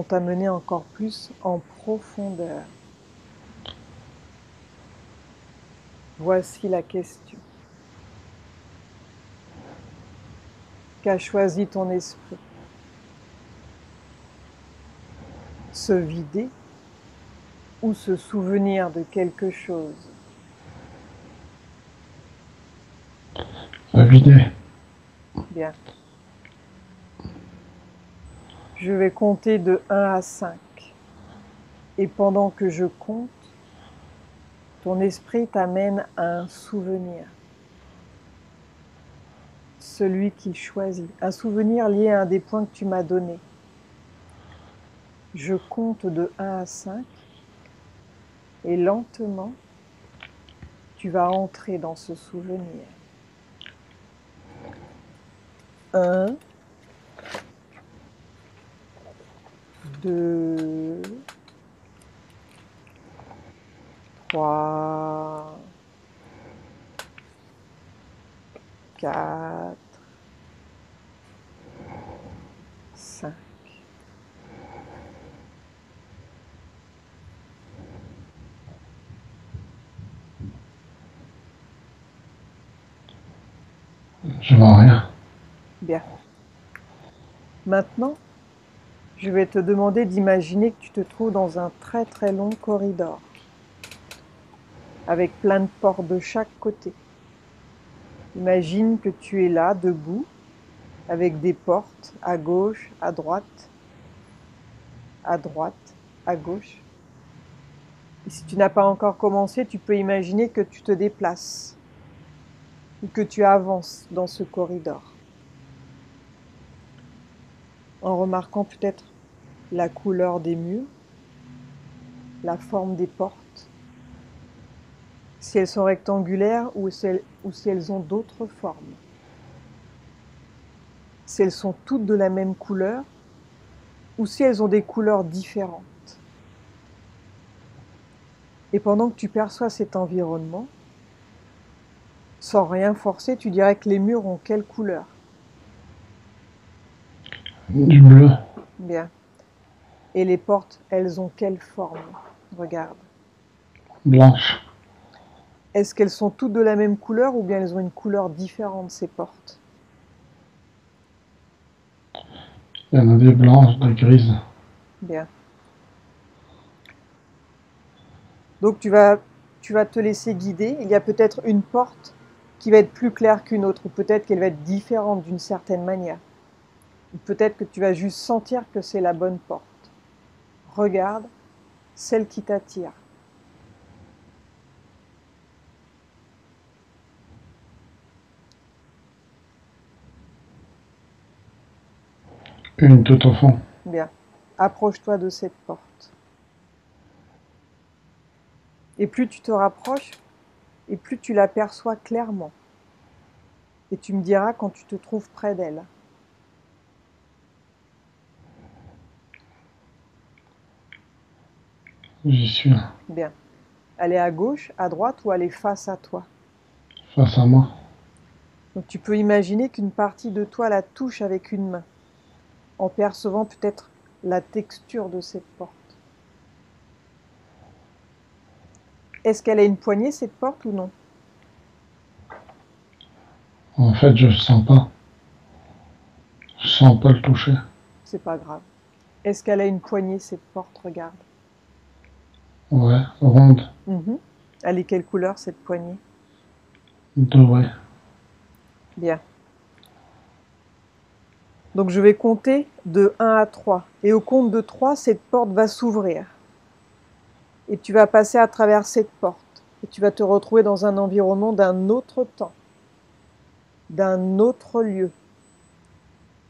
t'amener encore plus en profondeur. Voici la question. Qu'a choisi ton esprit? Se vider ou se souvenir de quelque chose? Se vider. Bien. Je vais compter de 1 à 5. Et pendant que je compte, ton esprit t'amène à un souvenir. Celui qu'il choisit. Un souvenir lié à un des points que tu m'as donné. Je compte de 1 à 5. Et lentement, tu vas entrer dans ce souvenir. 1, 2, 3, 4, 5. Je vois rien. Bien. Maintenant, je vais te demander d'imaginer que tu te trouves dans un très très long corridor, avec plein de portes de chaque côté. Imagine que tu es là, debout, avec des portes à gauche, à droite, à gauche. Et si tu n'as pas encore commencé, tu peux imaginer que tu te déplaces ou que tu avances dans ce corridor, en remarquant peut-être la couleur des murs, la forme des portes, si elles sont rectangulaires ou si elles ont d'autres formes. Si elles sont toutes de la même couleur ou si elles ont des couleurs différentes. Et pendant que tu perçois cet environnement, sans rien forcer, tu dirais que les murs ont quelle couleur? Du bleu. Bien. Et les portes, elles ont quelle forme? Regarde. Blanche. Est-ce qu'elles sont toutes de la même couleur ou bien elles ont une couleur différente, ces portes? Il y en a des blanches, des grises. Bien. Donc tu vas te laisser guider. Il y a peut-être une porte qui va être plus claire qu'une autre, ou peut-être qu'elle va être différente d'une certaine manière. Ou peut-être que tu vas juste sentir que c'est la bonne porte. Regarde celle qui t'attire. Une tout au fond. Bien. Approche-toi de cette porte. Et plus tu te rapproches, et plus tu l'aperçois clairement. Et tu me diras quand tu te trouves près d'elle. J'y suis. Bien. Elle est à gauche, à droite ou elle est face à toi? Face à moi. Donc tu peux imaginer qu'une partie de toi la touche avec une main, en percevant peut-être la texture de cette porte. Est-ce qu'elle a une poignée, cette porte, ou non? En fait, je sens pas. Je sens pas le toucher. C'est pas grave. Est-ce qu'elle a une poignée, cette porte? Regarde. Ouais, ronde. Elle est quelle couleur, cette poignée? Dorée. Bien. Donc je vais compter de 1 à 3. Et au compte de 3, cette porte va s'ouvrir. Et tu vas passer à travers cette porte. Et tu vas te retrouver dans un environnement d'un autre temps, d'un autre lieu,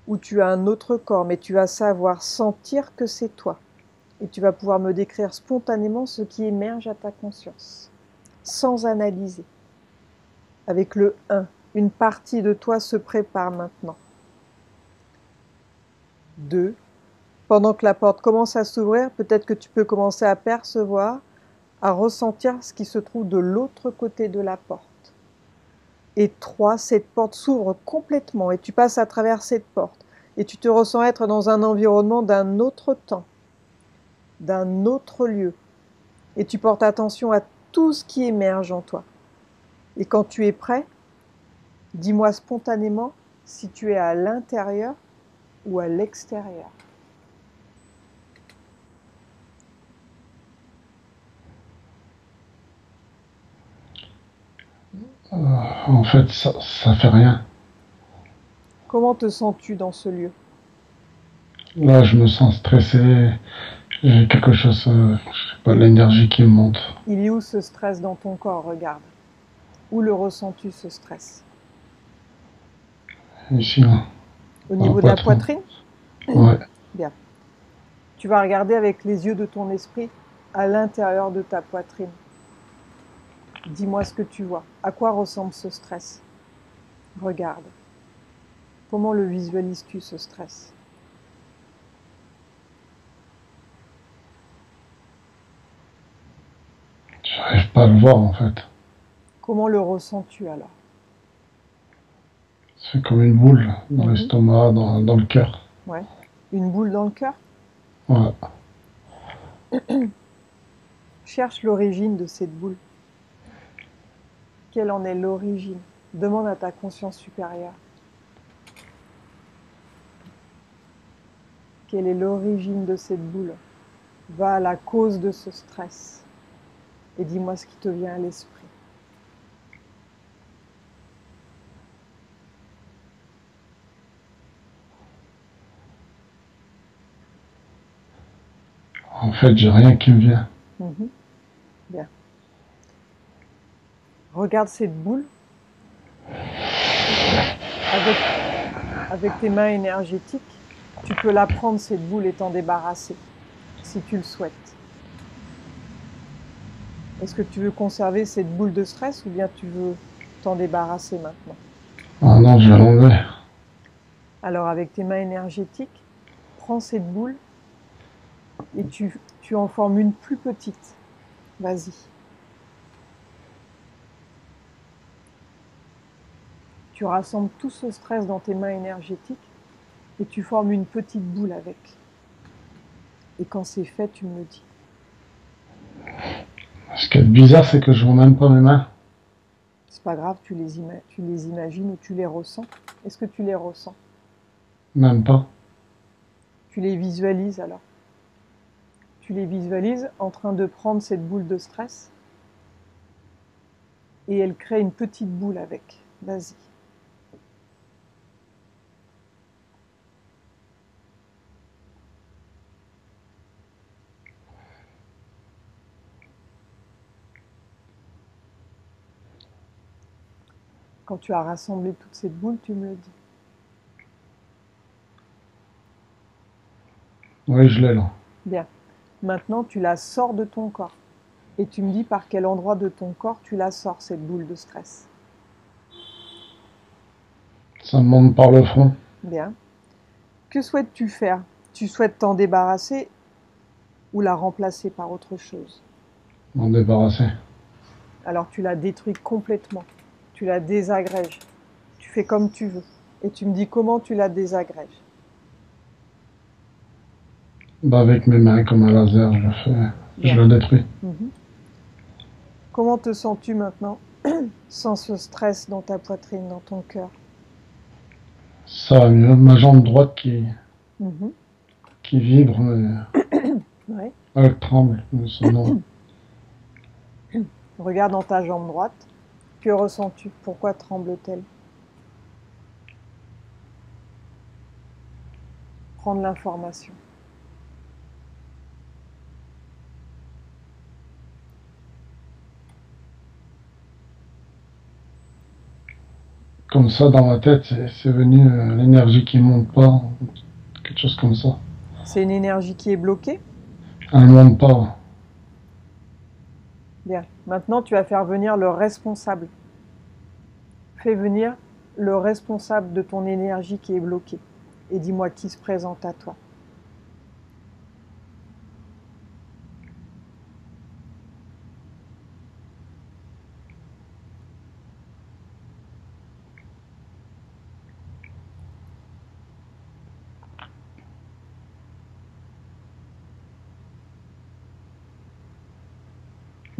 où tu as un autre corps, mais tu vas savoir sentir que c'est toi. Et tu vas pouvoir me décrire spontanément ce qui émerge à ta conscience, sans analyser. Avec le 1, une partie de toi se prépare maintenant. 2, pendant que la porte commence à s'ouvrir, peut-être que tu peux commencer à percevoir, à ressentir ce qui se trouve de l'autre côté de la porte. Et 3, cette porte s'ouvre complètement et tu passes à travers cette porte. Et tu te ressens être dans un environnement d'un autre temps, d'un autre lieu. Et tu portes attention à tout ce qui émerge en toi. Et quand tu es prêt, dis-moi spontanément si tu es à l'intérieur ou à l'extérieur. En fait, ça fait rien. Comment te sens-tu dans ce lieu? Là, je me sens stressé. J'ai quelque chose, je sais pas, l'énergie qui me monte. Il est où ce stress dans ton corps? Regarde. Où le ressens-tu, ce stress? Ici, là, Au dans la niveau de la poitrine. poitrine? Ouais. Bien. Tu vas regarder avec les yeux de ton esprit à l'intérieur de ta poitrine. Dis-moi ce que tu vois. À quoi ressemble ce stress? Regarde. Comment le visualises-tu, ce stress? J'arrive pas à le voir, en fait. Comment le ressens-tu alors? C'est comme une boule dans Mhm. l'estomac, dans le cœur. Ouais. Une boule dans le cœur? Ouais. Cherche l'origine de cette boule. Quelle en est l'origine? Demande à ta conscience supérieure. Quelle est l'origine de cette boule? Va à la cause de ce stress et dis-moi ce qui te vient à l'esprit. En fait, j'ai rien qui me vient. Mhm. Bien. Regarde cette boule avec tes mains énergétiques. Tu peux la prendre, cette boule, et t'en débarrasser, si tu le souhaites. Est-ce que tu veux conserver cette boule de stress ou bien tu veux t'en débarrasser maintenant? Ah non, je vais l'enlever. Alors, avec tes mains énergétiques, prends cette boule et tu en formes une plus petite. Vas-y. Tu rassembles tout ce stress dans tes mains énergétiques et tu formes une petite boule avec. Et quand c'est fait, tu me le dis. Ce qui est bizarre, c'est que je vois même pas mes mains. C'est pas grave, tu les imagines ou tu les ressens. Est-ce que tu les ressens? Même pas. Tu les visualises alors. Tu les visualises en train de prendre cette boule de stress et elle crée une petite boule avec. Vas-y. Quand tu as rassemblé toute cette boule, tu me le dis. Oui, je l'ai là. Bien. Maintenant, tu la sors de ton corps. Et tu me dis par quel endroit de ton corps tu la sors, cette boule de stress. Ça me monte par le front. Bien. Que souhaites-tu faire? Tu souhaites t'en débarrasser ou la remplacer par autre chose? M'en débarrasser. Alors tu la détruis complètement. Tu la désagrèges. Tu fais comme tu veux. Et tu me dis comment tu la désagrèges. Bah, avec mes mains, comme un laser, je le fais. Je Bien. le détruis. Mhm. Comment te sens-tu maintenant sans ce stress dans ta poitrine, dans ton cœur? Ça va mieux. Ma jambe droite Mhm. qui vibre, mais Ouais. elle tremble. Mais sinon, Regarde dans ta jambe droite. Que ressens-tu? Pourquoi tremble-t-elle? Prendre l'information. comme ça, dans ma tête, c'est venu l'énergie qui monte pas. Quelque chose comme ça. C'est une énergie qui est bloquée? Elle monte pas. Bien. Maintenant, tu vas faire venir le responsable. Fais venir le responsable de ton énergie qui est bloquée. Et dis-moi qui se présente à toi.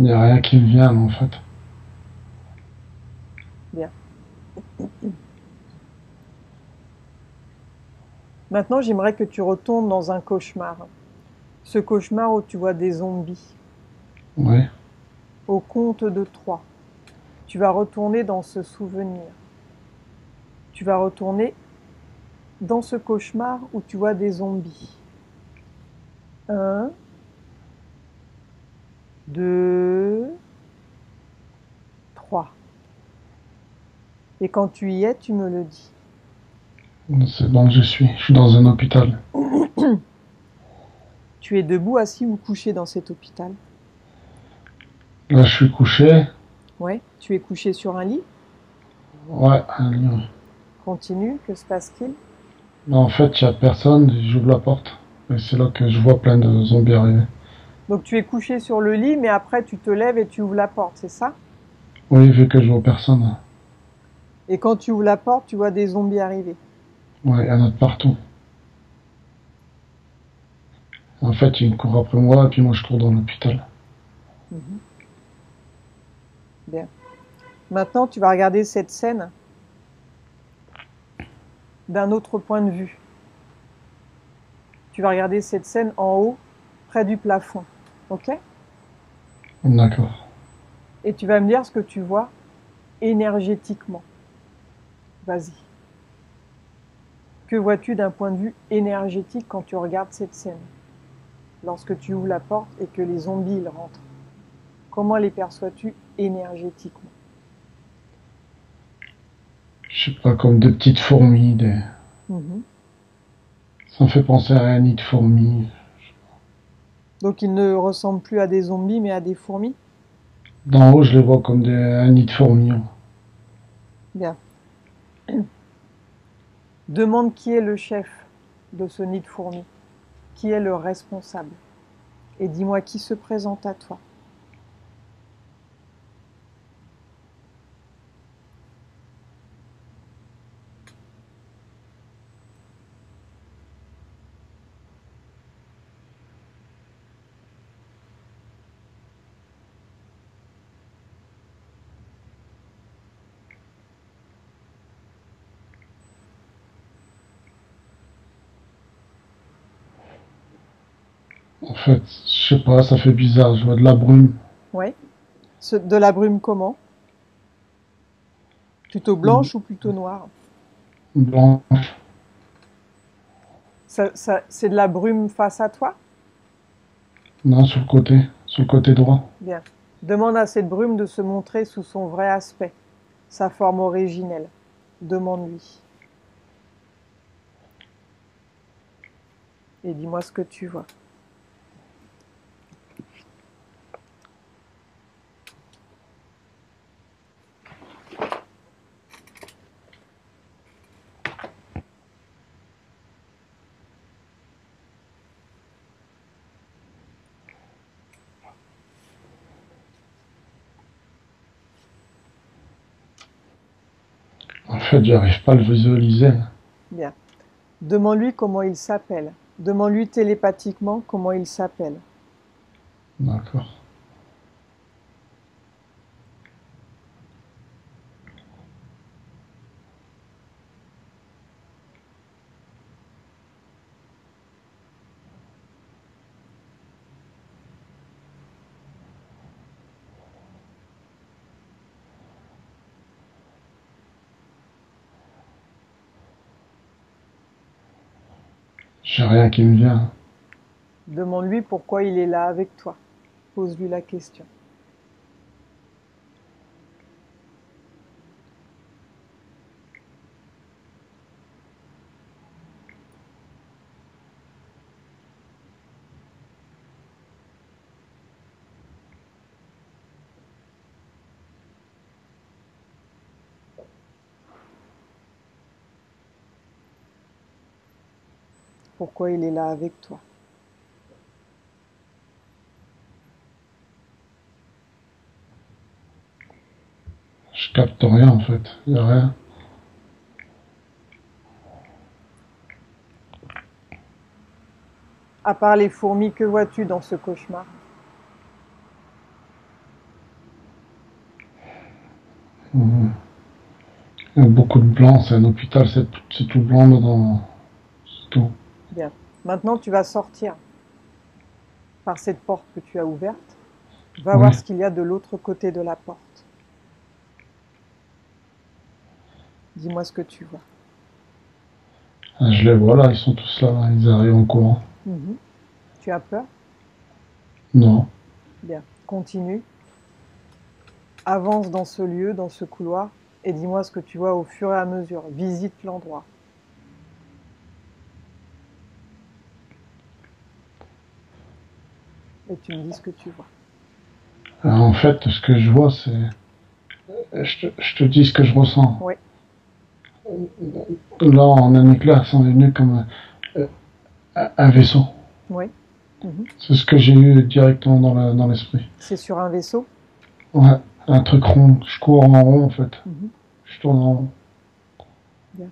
Il n'y a rien qui me vient en fait. Bien. Maintenant, j'aimerais que tu retournes dans un cauchemar. Ce cauchemar où tu vois des zombies. Oui, Au compte de 3. Tu vas retourner dans ce souvenir. Tu vas retourner dans ce cauchemar où tu vois des zombies. 1, 2, 3. Et quand tu y es, tu me le dis. c'est donc je suis. Je suis dans un hôpital. Tu es debout, assis ou couché dans cet hôpital? Là, je suis couché. Ouais. Tu es couché sur un lit? Ouais, un lion. Continue, que se passe-t-il? Là, en fait, il n'y a personne. J'ouvre la porte. Et c'est là que je vois plein de zombies arriver. Donc tu es couché sur le lit, mais après tu te lèves et tu ouvres la porte, c'est ça? Oui, vu que je vois personne. Et quand tu ouvres la porte, tu vois des zombies arriver. Ouais, il y en a de partout. En fait, ils courent après moi, et puis moi, je cours dans l'hôpital. Mhm. Bien. Maintenant, tu vas regarder cette scène d'un autre point de vue. Tu vas regarder cette scène en haut, près du plafond. Ok? D'accord. Et tu vas me dire ce que tu vois énergétiquement. Vas-y. Que vois-tu d'un point de vue énergétique quand tu regardes cette scène? Lorsque tu ouvres la porte et que les zombies ils rentrent. Comment les perçois-tu énergétiquement? Je sais pas, comme des petites fourmis. Mhm. Ça me fait penser à un nid de fourmis. Donc ils ne ressemblent plus à des zombies mais à des fourmis? D'en haut, je les vois comme un nid de fourmis. Bien. Demande qui est le chef de ce nid de fourmis, qui est le responsable, et dis-moi qui se présente à toi. En fait, je sais pas, ça fait bizarre. Je vois de la brume Oui. De la brume comment? Plutôt blanche ou plutôt noire? blanche. C'est de la brume face à toi? Non, sur le côté droit. Bien. Demande à cette brume de se montrer sous son vrai aspect, sa forme originelle. Demande-lui. Et dis-moi ce que tu vois. En fait, j'arrive pas à le visualiser. Bien. Demande-lui comment il s'appelle. Demande-lui télépathiquement comment il s'appelle. D'accord. J'ai rien qui me vient. Demande-lui pourquoi il est là avec toi. Pose-lui la question. Pourquoi il est là avec toi. Je capte rien en fait. Y a rien. À part les fourmis, que vois-tu dans ce cauchemar? Mhm. Il y a beaucoup de blanc, c'est un hôpital, c'est tout blanc dedans. C'est tout. Bien. Maintenant, tu vas sortir par cette porte que tu as ouverte. Va voir Oui. ce qu'il y a de l'autre côté de la porte. Dis-moi ce que tu vois. Ah, je les vois là, ils sont tous là, ils arrivent en courant. Mhm. Tu as peur? Non. Bien. Continue. Avance dans ce lieu, dans ce couloir, et dis-moi ce que tu vois au fur et à mesure. Visite l'endroit. Et tu me dis ce que tu vois. En fait, ce que je vois, c'est. Je te dis ce que je ressens. Oui, Là, en année claire, c'est venu comme euh, un vaisseau. oui. Mhm. C'est ce que j'ai eu directement dans l'esprit. C'est sur un vaisseau. Ouais, un truc rond. Je cours en rond, en fait. Mhm. Je tourne en rond. Bien.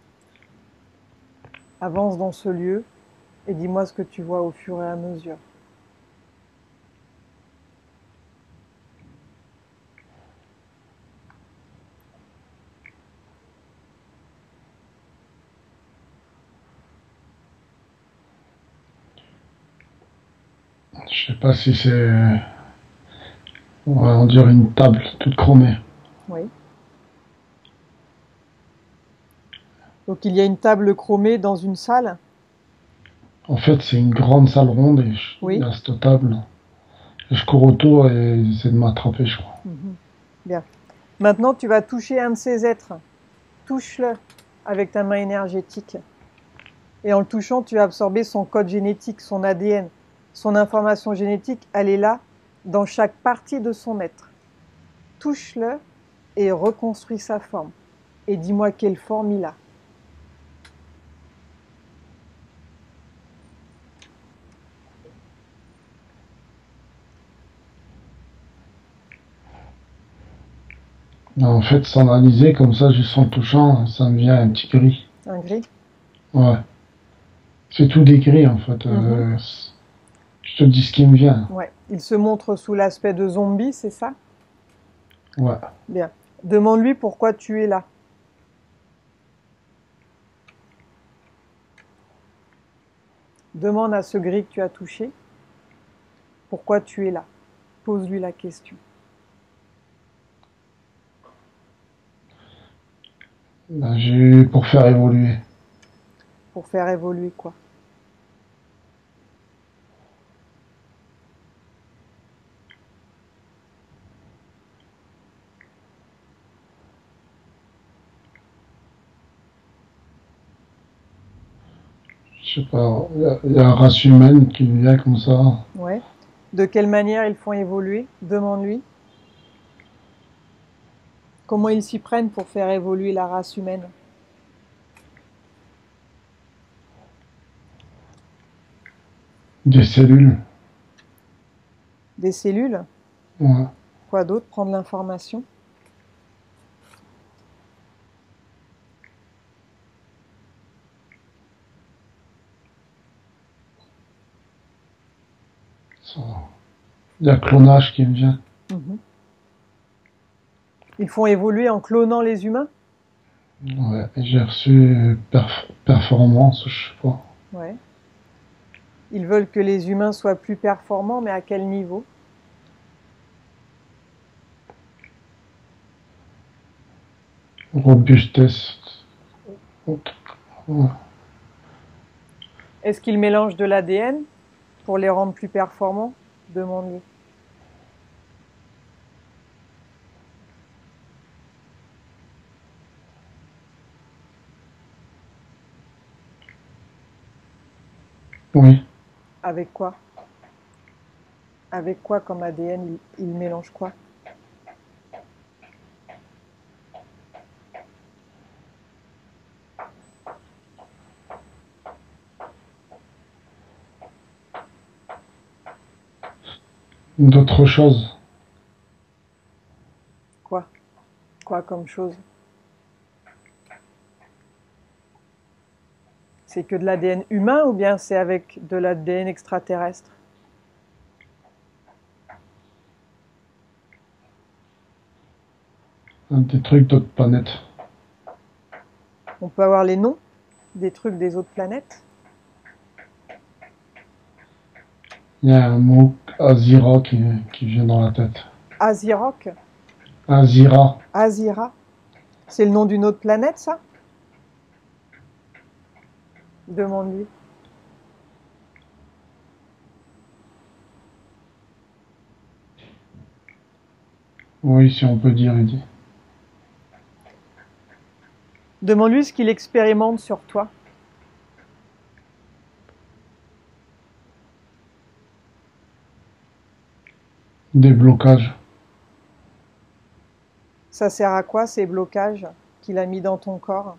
Avance dans ce lieu et dis-moi ce que tu vois au fur et à mesure. Je sais pas si c'est. On dirait une table toute chromée. Oui. Donc il y a une table chromée dans une salle. En fait, c'est une grande salle ronde et il y Oui. a cette table. Et je cours autour et ils essaient de m'attraper, je crois. Mhm. Bien. Maintenant, tu vas toucher un de ces êtres. Touche-le avec ta main énergétique. Et en le touchant, tu vas absorber son code génétique, son ADN. Son information génétique, elle est là, dans chaque partie de son être. Touche-le et reconstruis sa forme. Et dis-moi quelle forme il a. En fait, sans analyser, comme ça, juste en touchant, ça me vient un petit gris. Un gris. Ouais. C'est tout des gris, en fait. Mhm. Je te dis ce qui me vient. Ouais. Il se montre sous l'aspect de zombie, c'est ça? Ouais. Bien. Demande-lui pourquoi tu es là. Demande à ce gris que tu as touché pourquoi tu es là. Pose-lui la question. Ben, j'ai eu pour faire évoluer. Pour faire évoluer quoi? Je sais pas. Il y a la race humaine qui vient comme ça. Ouais. De quelle manière ils font évoluer? Demande-lui. Comment ils s'y prennent pour faire évoluer la race humaine? Des cellules. Des cellules? Ouais. Quoi d'autre? Prendre l'information? Ça. Il y a le clonage qui me vient. Mhm. Ils font évoluer en clonant les humains? Ouais. Et j'ai reçu performance, je sais pas. Ouais. Ils veulent que les humains soient plus performants, mais à quel niveau? Robustesse. Ouais. Est-ce qu'ils mélangent de l'ADN pour les rendre plus performants? Demande-lui. Oui. Avec quoi? Avec quoi comme ADN ils mélangent quoi? D'autres choses. Quoi? Quoi comme chose? C'est que de l'ADN humain ou bien c'est avec de l'ADN extraterrestre? Des trucs d'autres planètes. On peut avoir les noms des trucs des autres planètes? Il y a un mot Azira qui vient dans la tête. Azirok? Azira. Azira? C'est le nom d'une autre planète, ça? Demande-lui. Oui, si on peut dire, il dit. Demande-lui ce qu'il expérimente sur toi. Des blocages. Ça sert à quoi, ces blocages qu'il a mis dans ton corps?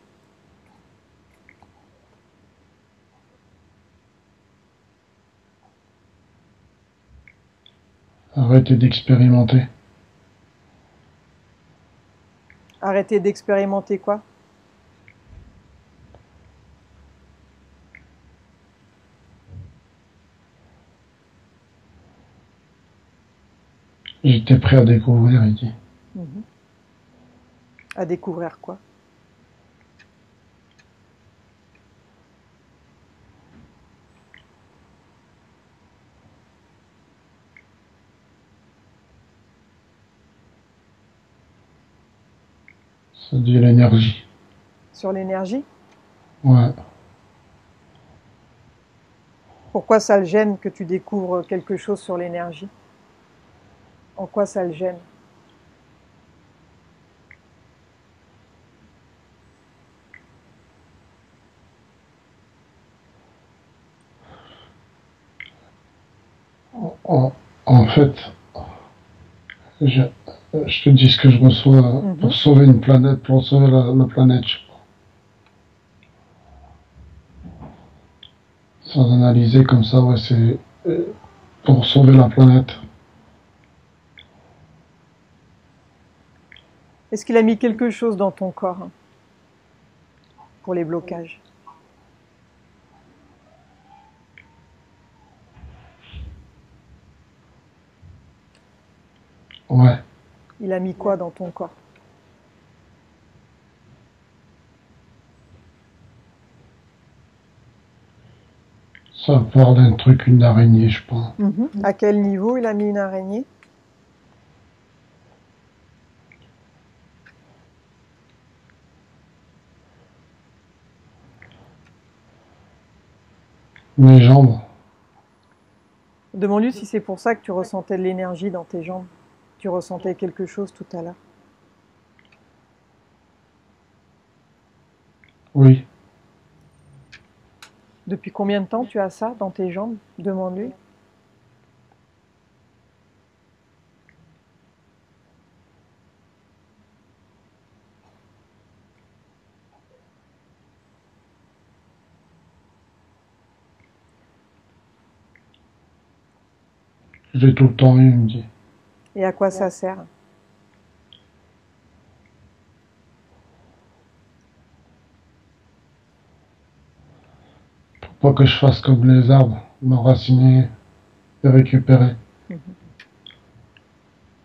Arrêtez d'expérimenter. Arrêter d'expérimenter quoi? J'étais prêt à découvrir, il dit. À découvrir quoi? Ça dit l'énergie. Sur l'énergie? Ouais. Pourquoi ça le gêne que tu découvres quelque chose sur l'énergie? En quoi ça le gêne? En fait, je, je te dis ce que je reçois pour sauver une planète, pour sauver la planète. Sans analyser comme ça, ouais, c'est pour sauver la planète. Est-ce qu'il a mis quelque chose dans ton corps pour les blocages? Ouais. Il a mis quoi dans ton corps? Ça parle d'un truc, une araignée, je pense. À quel niveau il a mis une araignée? Mes jambes. Demande-lui si c'est pour ça que tu ressentais de l'énergie dans tes jambes. Tu ressentais quelque chose tout à l'heure. Oui. Depuis combien de temps tu as ça dans tes jambes? Demande-lui. J'ai tout le temps eu, il me dit. Et à quoi ça sert? Pour pas que je fasse comme les arbres, m'enraciner et récupérer.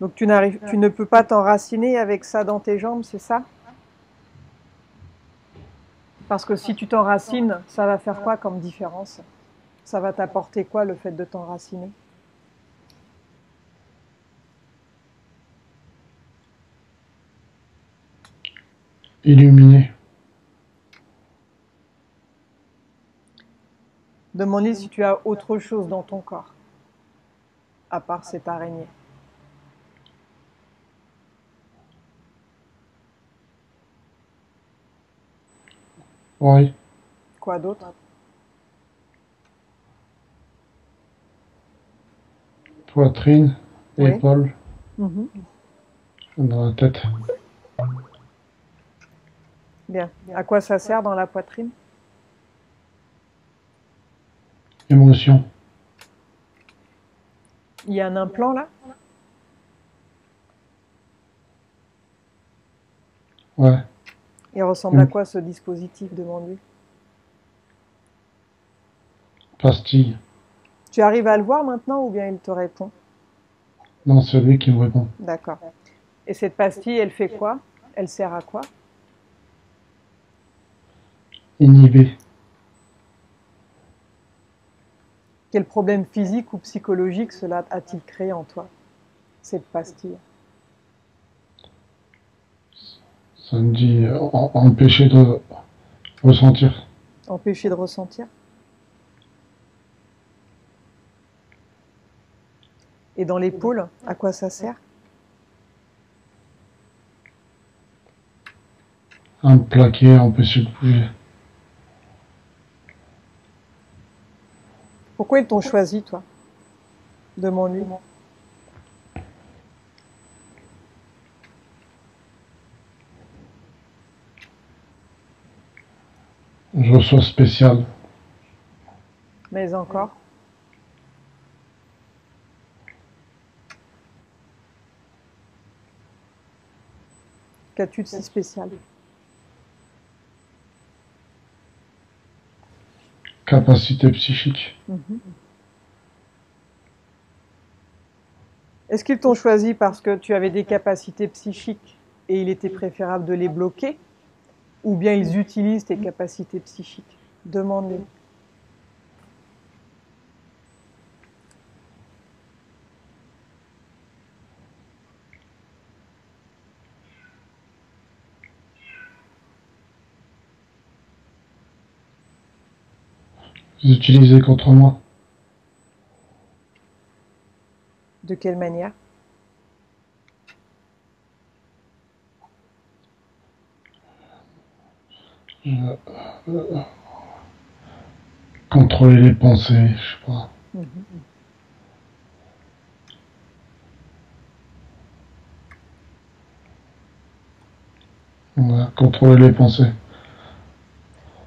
Donc tu ne peux pas t'enraciner avec ça dans tes jambes, c'est ça? Parce que si tu t'enracines, ça va faire quoi comme différence? Ça va t'apporter quoi le fait de t'enraciner? Illuminé. Demande-lui si tu as autre chose dans ton corps, à part cette araignée. Oui. Quoi d'autre? Poitrine, Oui. épaules, dans la tête. Bien. À quoi ça sert dans la poitrine? Émotion. Il y a un implant là? Ouais. Il ressemble à quoi ce dispositif? Demande-lui. Pastille. Tu arrives à le voir maintenant ou bien il te répond? Non, c'est lui qui me répond. D'accord. Et cette pastille, elle fait quoi? Elle sert à quoi? Inhibé. Quel problème physique ou psychologique cela a-t-il créé en toi, cette pastille? Ça me dit empêcher de ressentir. Empêcher de ressentir? Et dans l'épaule, à quoi ça sert? À me plaquer, empêcher de bouger. Pourquoi ils t'ont choisi, toi? Demande-lui. Je reçois spécial. Mais encore? Qu'as-tu de si spécial? Capacité psychique. Est-ce qu'ils t'ont choisi parce que tu avais des capacités psychiques et il était préférable de les bloquer? Ou bien ils utilisent tes capacités psychiques? Demande-les. Vous utilisez contre moi. De quelle manière? Contrôler les pensées, je sais pas. Ouais, contrôler les pensées.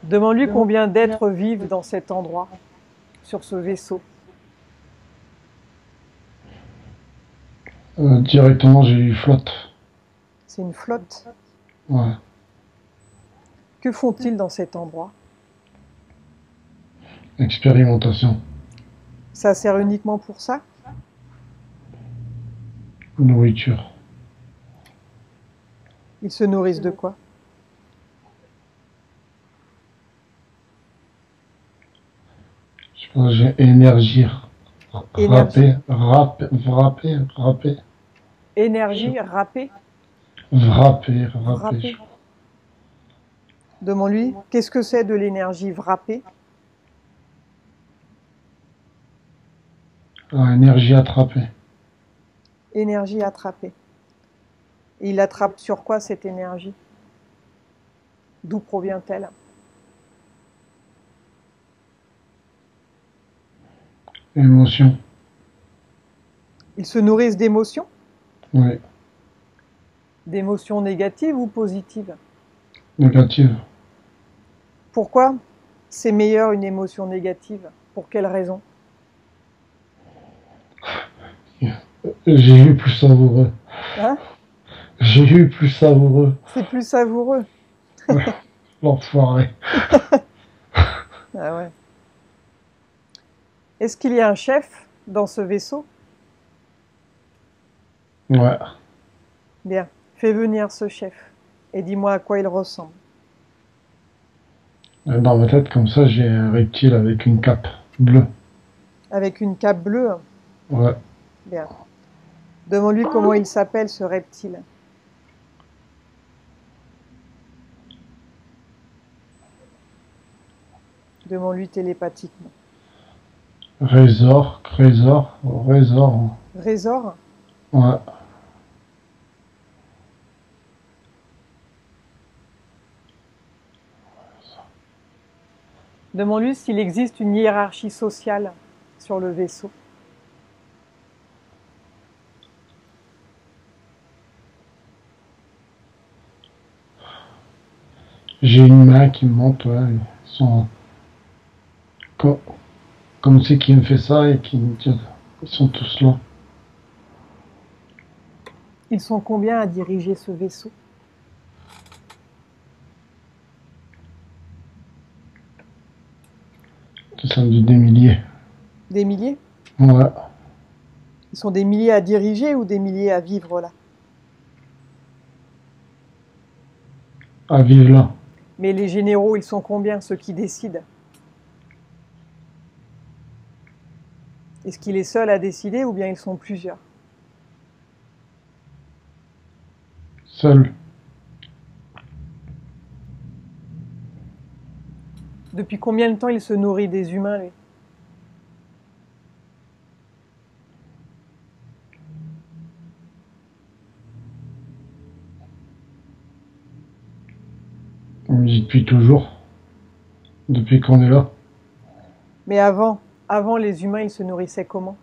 Demande-lui combien d'êtres vivent dans cet endroit, sur ce vaisseau. Directement, j'ai eu flotte. C'est une flotte. Ouais. Que font-ils dans cet endroit? Expérimentation. Ça sert uniquement pour ça? Nourriture. Ils se nourrissent de quoi? Je sais pas, j'ai énergie. Énergie. Râpé. Énergie, râpée. Vrapé. Demande-lui, qu'est-ce que c'est de l'énergie vrapée? Énergie attrapée. Énergie attrapée. Et il attrape sur quoi cette énergie? D'où provient-elle? Émotion. Ils se nourrissent d'émotions? Oui. D'émotions négatives ou positives? Négative. Pourquoi c'est meilleur une émotion négative? Pour quelle raison? J'ai eu plus savoureux. Hein? J'ai eu plus savoureux. C'est plus savoureux. L'enfoiré. Ah ouais. Est-ce qu'il y a un chef dans ce vaisseau? Ouais. Bien, fais venir ce chef et dis-moi à quoi il ressemble. Dans ma tête, comme ça, j'ai un reptile avec une cape bleue. Avec une cape bleue? Ouais. Bien. Demande-lui comment il s'appelle, ce reptile. Demande-lui télépathiquement. Résor. Résor? Ouais. Demande-lui s'il existe une hiérarchie sociale sur le vaisseau. J'ai une main qui me monte, ouais. Ils sont comme c'est qui me fait ça et qui me dit, ils sont tous là. Ils sont combien à diriger ce vaisseau? Ça me dit des milliers. Des milliers? Ouais. Ils sont des milliers à diriger ou des milliers à vivre là? à vivre là. Mais les généraux, ils sont combien, ceux qui décident? Est-ce qu'il est seul à décider ou bien ils sont plusieurs? Seul. Depuis combien de temps il se nourrit des humains, lui? On me dit depuis toujours. Depuis qu'on est là. Mais avant les humains, ils se nourrissaient comment?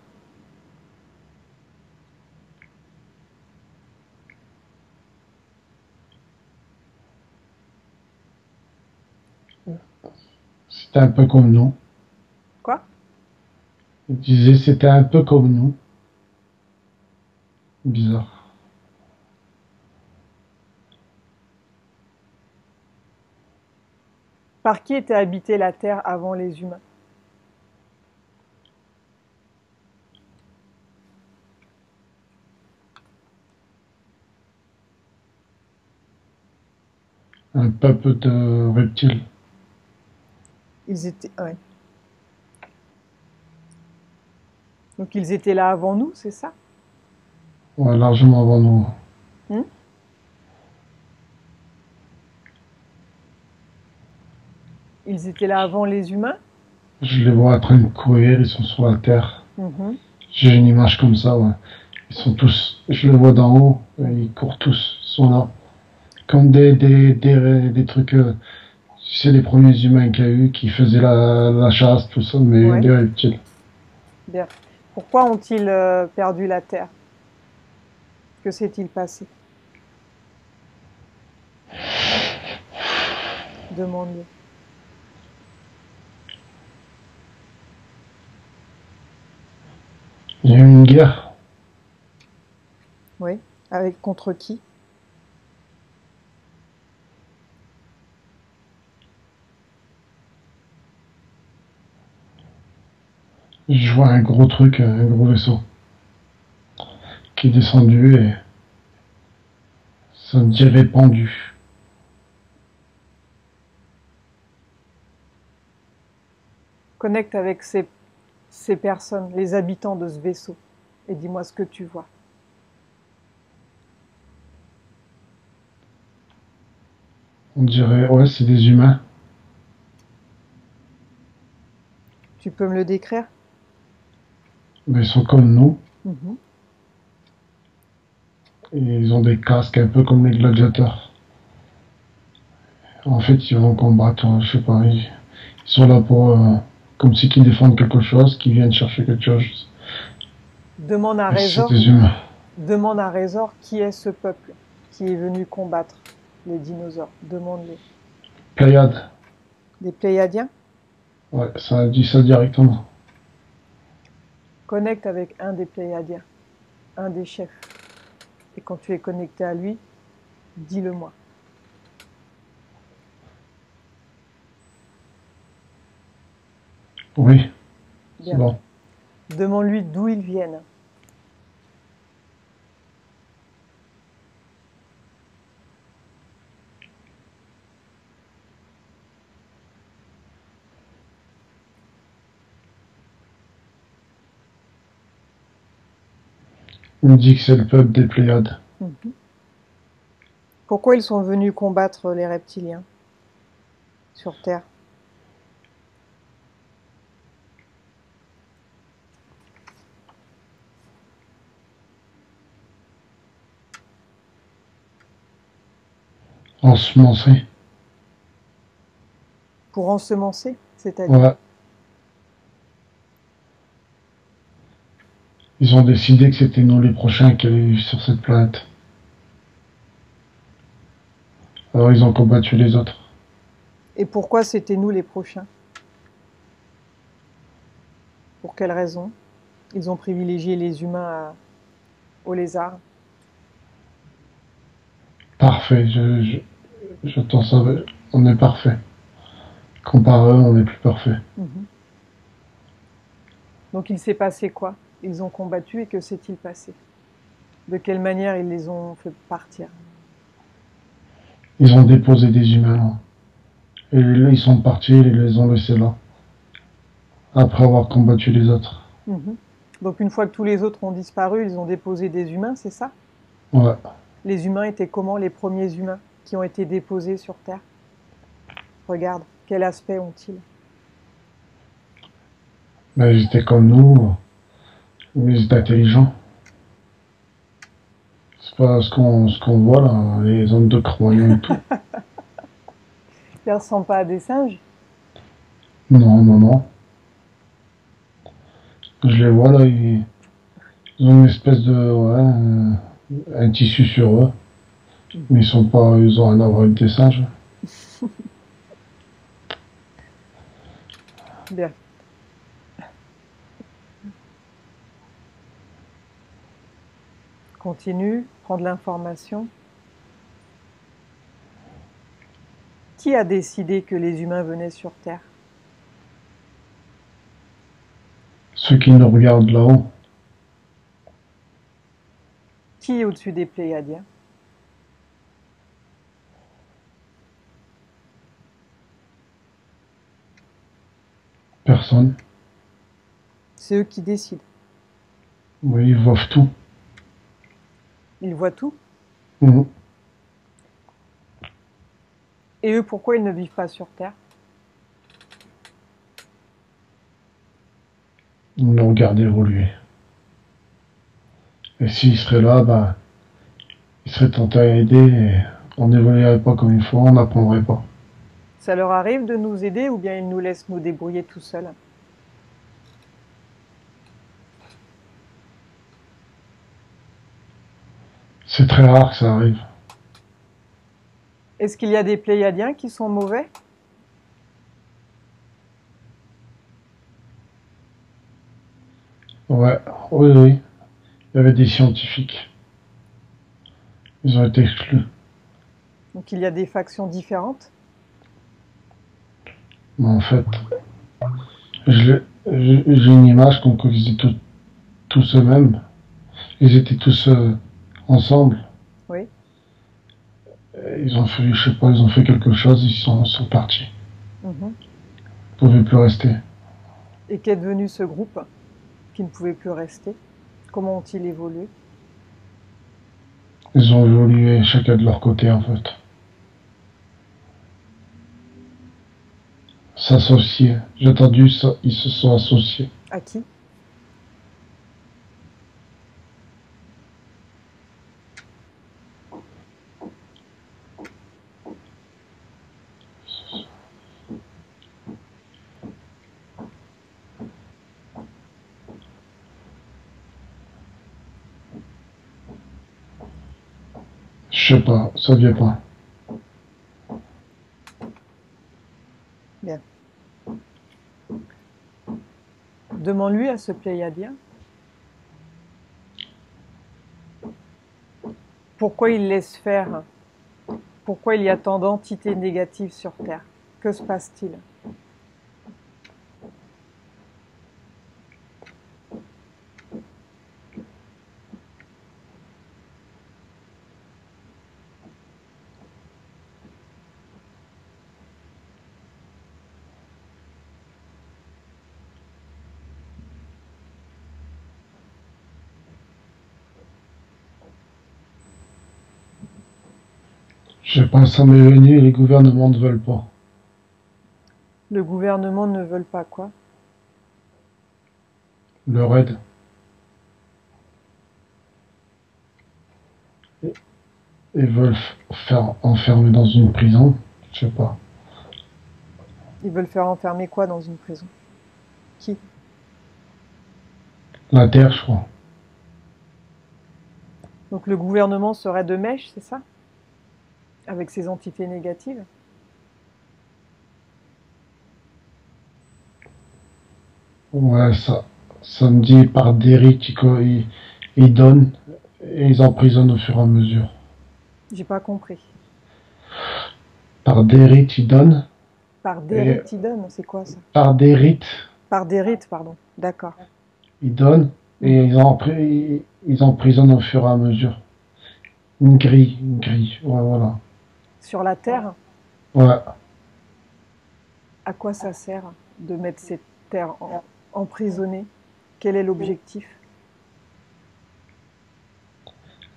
C'était un peu comme nous. Quoi? Il disait c'était un peu comme nous. Bizarre. Par qui était habitée la Terre avant les humains? Un peuple de reptiles. Ils étaient, ouais. Donc ils étaient là avant nous, c'est ça? Ouais, largement avant nous. Hmm. Ils étaient là avant les humains? Je les vois en train de courir, ils sont sur la terre. Mhm. J'ai une image comme ça, ouais. Ils sont tous, je les vois d'en haut, ils courent tous, ils sont là. Comme des trucs, tu sais, les premiers humains qu'il y a eu, qui faisaient la chasse, tout ça, mais Ouais, des reptiles. bien. Pourquoi ont-ils perdu la Terre? Que s'est-il passé? Demande-le. Il y a eu une guerre, Oui. Avec contre qui? je vois un gros truc, un gros vaisseau, qui est descendu et ça me dit répandu. Connecte avec ces personnes, les habitants de ce vaisseau, et dis-moi ce que tu vois. On dirait, ouais, c'est des humains. Tu peux me le décrire? Mais ils sont comme nous, Mhm. et ils ont des casques un peu comme les gladiateurs. En fait, ils vont combattre, je sais pas, ils sont là pour, comme si qu'ils défendent quelque chose, qu'ils viennent chercher quelque chose. Demande à Et c'est Razor, des humains. demande à Razor qui est ce peuple qui est venu combattre les dinosaures. Demande-le. Pléiade. Des Pléiadiens? Ouais, ça dit ça directement. Connecte avec un des Pléiadiens, un des chefs. Et quand tu es connecté à lui, dis-le-moi. Oui, c'est Bien. bon. Demande-lui d'où ils viennent. Il me dit que c'est le peuple des Pléiades. Mhm. Pourquoi ils sont venus combattre les reptiliens sur Terre? Ensemencé. Pour ensemencer, c'est-à-dire? Ouais. Ils ont décidé que c'était nous les prochains qui allaient vivre sur cette planète. Alors ils ont combattu les autres. Et pourquoi c'était nous les prochains? Pour quelle raison? Ils ont privilégié les humains aux lézards. Parfait, j'entends ça. On est parfait. Comparé à eux, on est plus parfait. Mhm. Donc il s'est passé quoi? Ils ont combattu et que s'est-il passé? De quelle manière ils les ont fait partir? Ils ont déposé des humains là. Et ils sont partis, ils les ont laissés là. Après avoir combattu les autres. Mhm. Donc une fois que tous les autres ont disparu, ils ont déposé des humains, c'est ça? Ouais. Les humains étaient comment les premiers humains qui ont été déposés sur Terre? Regarde, quel aspect ont-ils? Mais ils étaient comme nous, mais ils étaient intelligents. C'est pas ce qu'on voit là, les zones de croyants et tout. Ils ne ressemblent pas à des singes? Non, non, non. Je les vois là, ils ont une espèce de, ouais, un tissu sur eux. Mais ils sont pas, ils ont rien à voir avec des singes. Bien. Continue, prends de l'information. Qui a décidé que les humains venaient sur Terre? Ceux qui nous regardent là-haut, Qui est au-dessus des Pléiadiens? personne. C'est eux qui décident. Oui, ils voient tout. Ils voient tout. Mhm. Et eux, pourquoi ils ne vivent pas sur Terre? Ils nous regardent évoluer. Et s'ils seraient là, bah, ils seraient tentés à aider et on n'évoluerait pas comme il faut, on n'apprendrait pas. Ça leur arrive de nous aider ou bien ils nous laissent nous débrouiller tout seuls? C'est très rare que ça arrive. Est-ce qu'il y a des Pléiadiens qui sont mauvais? Ouais, oui, oui. Il y avait des scientifiques. Ils ont été exclus. Donc il y a des factions différentes? Mais en fait, j'ai une image comme quoi ils étaient tous eux-mêmes. Ils étaient tous ensemble. Oui. Et ils ont fait, je sais pas, ils ont fait quelque chose, sont partis. Mhm. Ils pouvaient plus rester. Et qu'est devenu ce groupe qui ne pouvait plus rester? Comment ont-ils évolué? Ils ont évolué chacun de leur côté en fait. S'associer. J'ai entendu ça, ils se sont associés. À qui? Je sais pas, ça vient pas. Bien. Demande-lui à ce Pléiadien pourquoi il laisse faire, pourquoi il y a tant d'entités négatives sur Terre. Que se passe-t-il? Je sais pas, ça m'est venu et les gouvernements ne veulent pas. Le gouvernement ne veut pas quoi? Leur aide. Ils veulent faire enfermer dans une prison. Je sais pas. Ils veulent faire enfermer quoi dans une prison? Qui? La Terre, je crois. Donc le gouvernement serait de mèche, c'est ça? Avec ses entités négatives? Ouais, ça me dit par des rites, ils donnent et ils emprisonnent au fur et à mesure. J'ai pas compris. Par des rites, ils donnent Par et déritidone, c'est quoi ça? par des rites, Par des rites, pardon. D'accord. ils donnent et Mhm. ils emprisonnent au fur et à mesure. Une grille, ouais, voilà. sur la Terre. Ouais. À quoi ça sert de mettre cette Terre emprisonnée? Quel est l'objectif?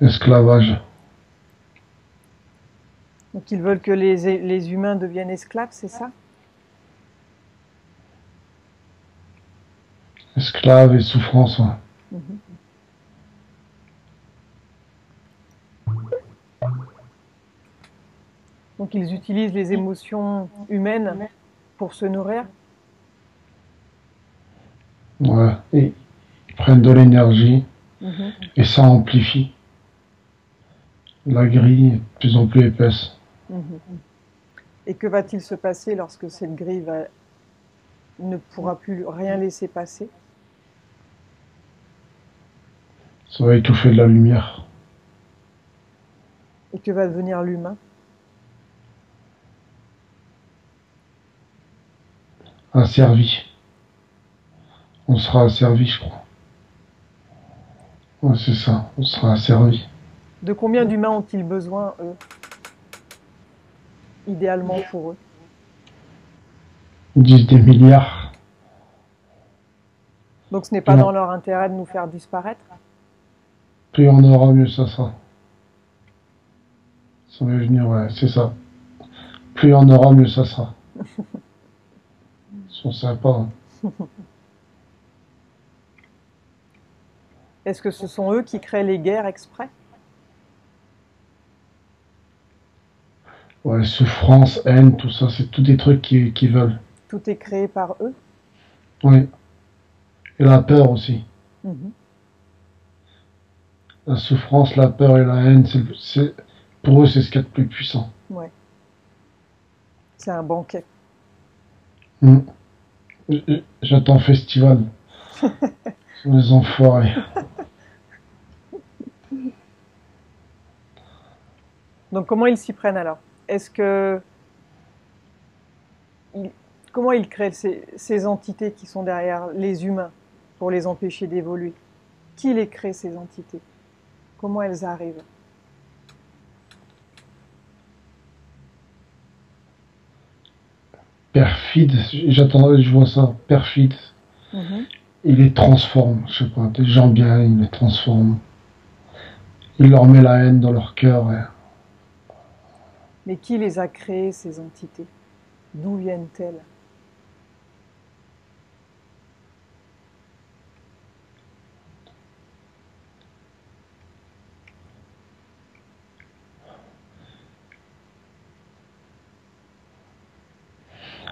Esclavage. Donc ils veulent que les humains deviennent esclaves, c'est ça? Esclave et souffrance, ouais. Mhm. Donc ils utilisent les émotions humaines pour se nourrir. Ouais. Et ils prennent de l'énergie Mhm. et ça amplifie. La grille est de plus en plus épaisse. Mhm. Et que va-t-il se passer lorsque cette grille ne pourra plus rien laisser passer? Ça va étouffer de la lumière. Et que va devenir l'humain? Asservi. On sera asservi, je crois. Ouais, c'est ça. On sera asservi. De combien d'humains ont-ils besoin, eux, idéalement pour eux? Ils disent des milliards. Donc ce n'est pas Plus dans on, leur intérêt de nous faire disparaître? plus on aura, mieux ça sera. Ça va venir, ouais, c'est ça. Plus on aura, mieux ça sera. Ils sont sympas, hein. Est-ce que ce sont eux qui créent les guerres exprès? Ouais, souffrance, haine, tout ça, c'est tous des trucs qui veulent. Tout est créé par eux? Oui. Et la peur aussi. Mhm. La souffrance, la peur et la haine, pour eux, c'est ce qu'il y a de plus puissant. Ouais, c'est un banquet. Mm. J'attends festival. Sur les enfoirés. Donc comment ils s'y prennent alors? Est-ce que ils- comment ils créent ces entités qui sont derrière les humains pour les empêcher d'évoluer? Qui les crée ces entités? Comment elles arrivent? Perfide, j'attends, je vois ça, perfide. Mhm. Il les transforme, je sais pas, des gens bien, il les transforme. Il leur met la haine dans leur cœur. Mais qui les a créées ces entités? D'où viennent-elles?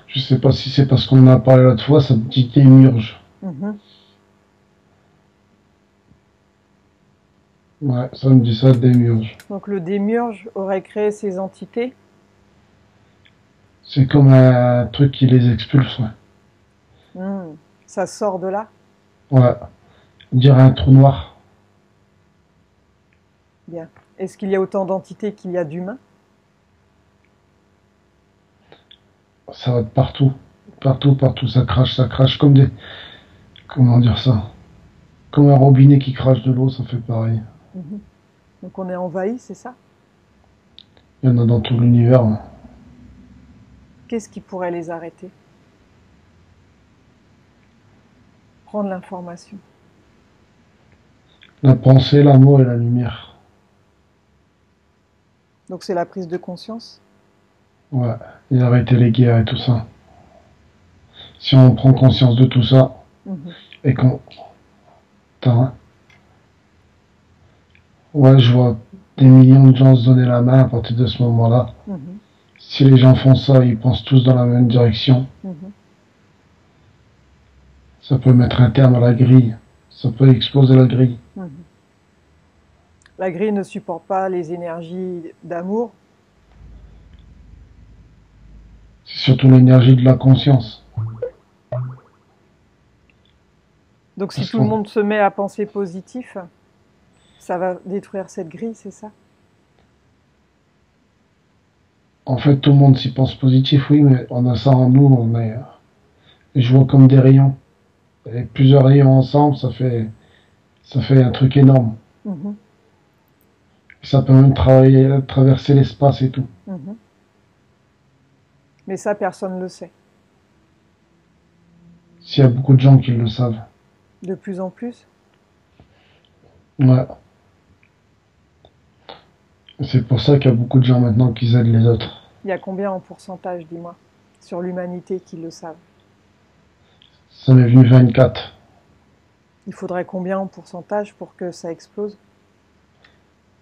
Je sais pas si c'est parce qu'on en a parlé l'autre fois, ça me dit démiurge. Mhm. Ouais, ça me dit ça, démiurge. Donc le démiurge aurait créé ces entités. C'est comme un truc qui les expulse, ouais. Hmm. Ça sort de là? Ouais, on dirait un trou noir. Bien. Est-ce qu'il y a autant d'entités qu'il y a d'humains? Ça va de partout. Partout, partout, ça crache comme des... Comment dire ça? Comme un robinet qui crache de l'eau, ça fait pareil. Mhm. Donc on est envahi, c'est ça? Il y en a dans tout l'univers, hein. Qu'est-ce qui pourrait les arrêter? Prendre l'information. La pensée, l'amour et la lumière. Donc c'est la prise de conscience. Ouais, et arrêter les guerres et tout ça. Si on prend conscience de tout ça, Mhm. et qu'on... Putain, ouais, je vois des millions de gens se donner la main à partir de ce moment-là. Mhm. Si les gens font ça, ils pensent tous dans la même direction. Mhm. Ça peut mettre un terme à la grille. Ça peut exploser la grille. Mhm. La grille ne supporte pas les énergies d'amour. C'est surtout l'énergie de la conscience. Donc si Parce tout le qu'en monde se met à penser positif, ça va détruire cette grille, c'est ça? en fait, tout le monde s'y pense positif, oui, mais on a ça en nous. On est, je vois comme des rayons. Et plusieurs rayons ensemble, ça fait un truc énorme. Mhm. Ça peut même traverser l'espace et tout. Mhm. Mais ça, personne ne le sait. S'il y a beaucoup de gens qui le savent. De plus en plus. Ouais. C'est pour ça qu'il y a beaucoup de gens maintenant qui aident les autres. Il y a combien en pourcentage, dis-moi, sur l'humanité qui le savent? Ça m'est venu 24. Il faudrait combien en pourcentage pour que ça explose?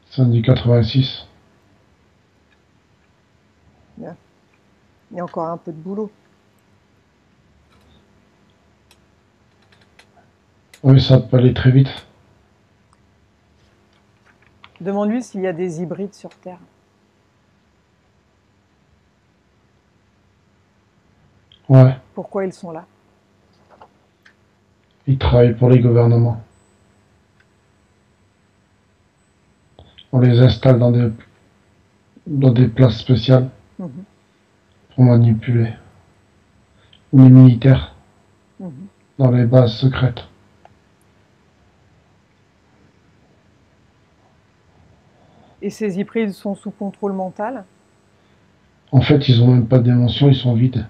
Ça me dit 86. Bien. Il y a encore un peu de boulot. Oui, ça peut aller très vite. Demande-lui s'il y a des hybrides sur Terre. Ouais. Pourquoi ils sont là? Ils travaillent pour les gouvernements. On les installe dans des places spéciales Mhm, pour manipuler. Les militaires, mhm. dans les bases secrètes. Et ces hybrides sont sous contrôle mental? En fait, ils ont même pas d'émotion, ils sont vides.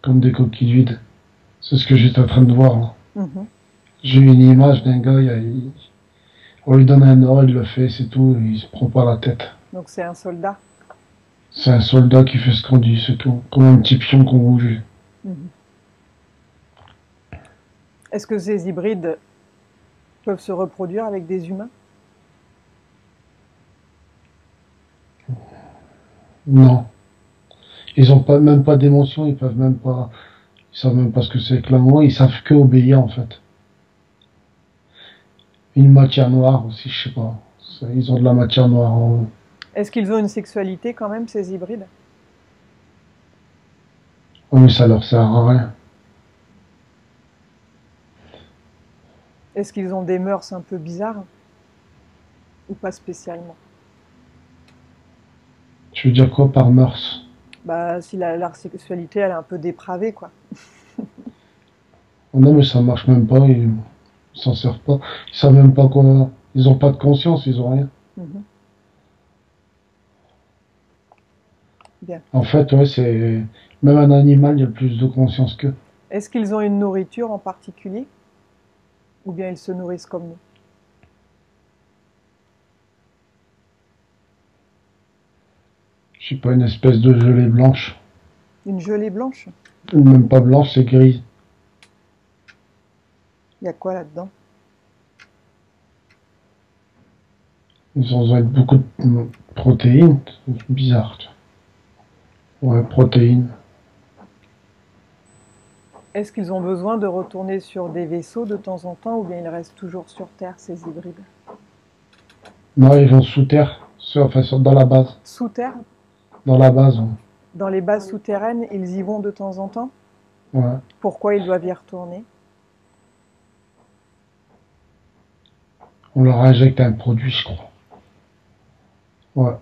Comme des coquilles vides. C'est ce que j'étais en train de voir, là. Mhm. J'ai eu une image d'un gars, on lui donne un ordre, il le fait, c'est tout, il se prend pas la tête. Donc c'est un soldat. C'est un soldat qui fait ce qu'on dit, c'est tout. Comme un petit pion qu'on bouge. Mhm. Est-ce que ces hybrides peuvent se reproduire avec des humains? Non. Ils ont pas, même pas d'émotion, ils peuvent même pas, ils savent même pas ce que c'est que l'amour, ils savent que obéir, en fait. Une matière noire aussi, je sais pas. Ils ont de la matière noire en eux. Est-ce qu'ils ont une sexualité quand même, ces hybrides? Oh, mais ça leur sert à rien. Est-ce qu'ils ont des mœurs un peu bizarres? Ou pas spécialement? Tu veux dire quoi par mœurs? Bah, si leur sexualité, elle est un peu dépravée, quoi. Oh non, mais ça marche même pas, ils s'en servent pas. Ils savent même pas quoi. Ils ont pas de conscience, ils ont rien. Mhm. Bien. En fait, ouais, c'est. Même un animal, il y a plus de conscience qu'eux. Est-ce qu'ils ont une nourriture en particulier? Ou bien ils se nourrissent comme nous? Je sais pas, une espèce de gelée blanche. Une gelée blanche? Ou même pas blanche, c'est grise. Il y a quoi là-dedans? Ils ont besoin de beaucoup de protéines. C'est bizarre, tu vois. Ouais, protéines. Est-ce qu'ils ont besoin de retourner sur des vaisseaux de temps en temps ou bien ils restent toujours sur Terre, ces hybrides? Non, ils vont sous terre. Dans la base. Sous Terre? Dans la base, ouais. Dans les bases souterraines, ils y vont de temps en temps? Ouais. Pourquoi ils doivent y retourner? On leur injecte un produit, je crois. Ouais.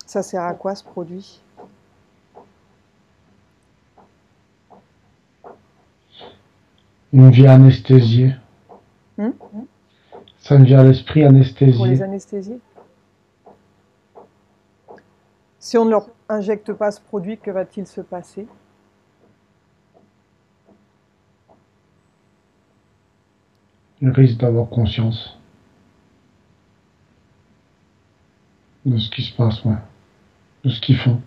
Ça sert à quoi ce produit? Une vie anesthésiée. Hmm? Ça me vient à l'esprit Pour les anesthésié. anesthésier? Si on ne leur injecte pas ce produit, que va-t-il se passer? Ils risquent d'avoir conscience de ce qui se passe, ouais. De ce qu'ils font.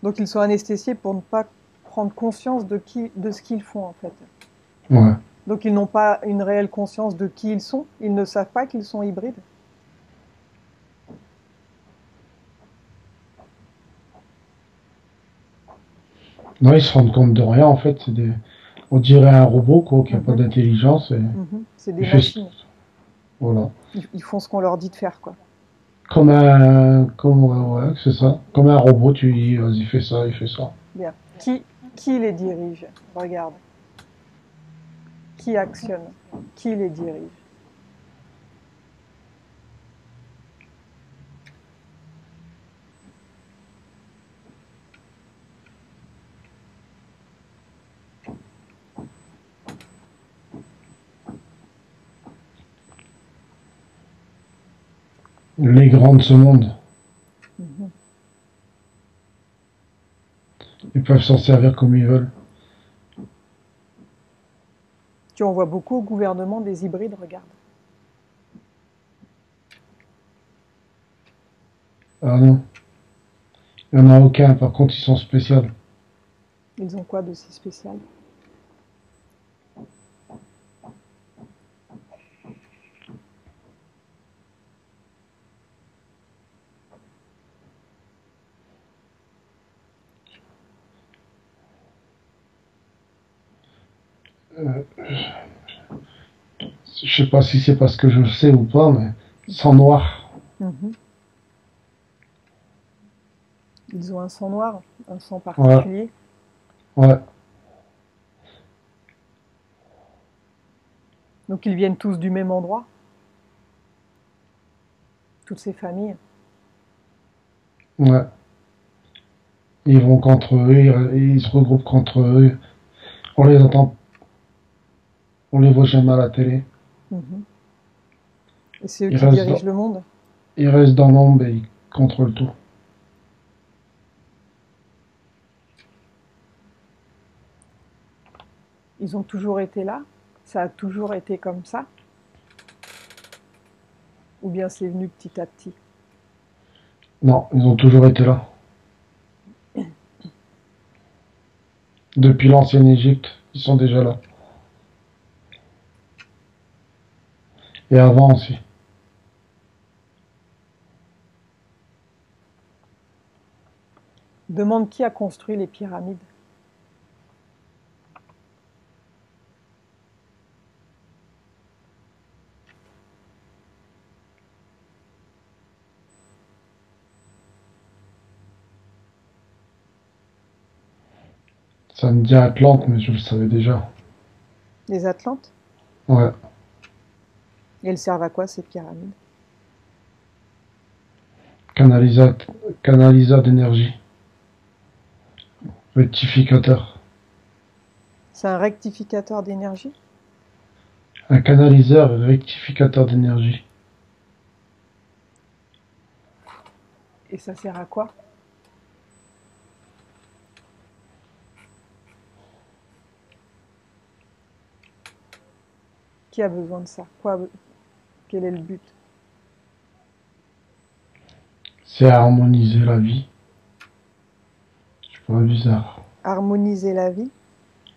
Donc ils sont anesthésiés pour ne pas prendre conscience de ce qu'ils font en fait. Ouais. Donc ils n'ont pas une réelle conscience de qui ils sont. Ils ne savent pas qu'ils sont hybrides. Non, ils se rendent compte de rien, en fait. On dirait un robot, quoi, qui n'a pas d'intelligence. Et C'est des il fait... machines. Voilà. Ils font ce qu'on leur dit de faire, quoi. Ouais, c'est ça. Comme un robot, tu dis, vas-y, fais ça, il fait ça. Bien. Qui les dirige? Regarde. Qui actionne? Qui les dirige? Les grands de ce monde. Ils peuvent s'en servir comme ils veulent. Tu en vois beaucoup au gouvernement des hybrides, regarde. Ah non, il n'y en a aucun. Par contre, ils sont spéciaux. Ils ont quoi de si spécial? Je sais pas si c'est parce que je le sais ou pas, mais sang noir. Mhm. Ils ont un sang noir, un sang Ouais, particulier. ouais. Donc ils viennent tous du même endroit, toutes ces familles. Ouais. Ils vont contre eux, ils se regroupent contre eux. On les entend, on les voit jamais à la télé. Mhm. Et c'est eux Ils qui restent dirigent dans, le monde. ils restent dans l'ombre et ils contrôlent tout. Ils ont toujours été là. Ça a toujours été comme ça. Ou bien c'est venu petit à petit. Non, ils ont toujours été là. Depuis l'ancienne Égypte, ils sont déjà là. Et avant aussi. Demande qui a construit les pyramides. Ça me dit Atlante, mais je le savais déjà. Les Atlantes. Ouais. Et elles servent à quoi ces pyramides? Canalisa, canalisa d'énergie. Rectificateur. C'est un rectificateur d'énergie. Un canaliseur et rectificateur d'énergie. Et ça sert à quoi? Qui a besoin de ça? Quel est le but? C'est à harmoniser la vie. C'est pas bizarre. Harmoniser la vie.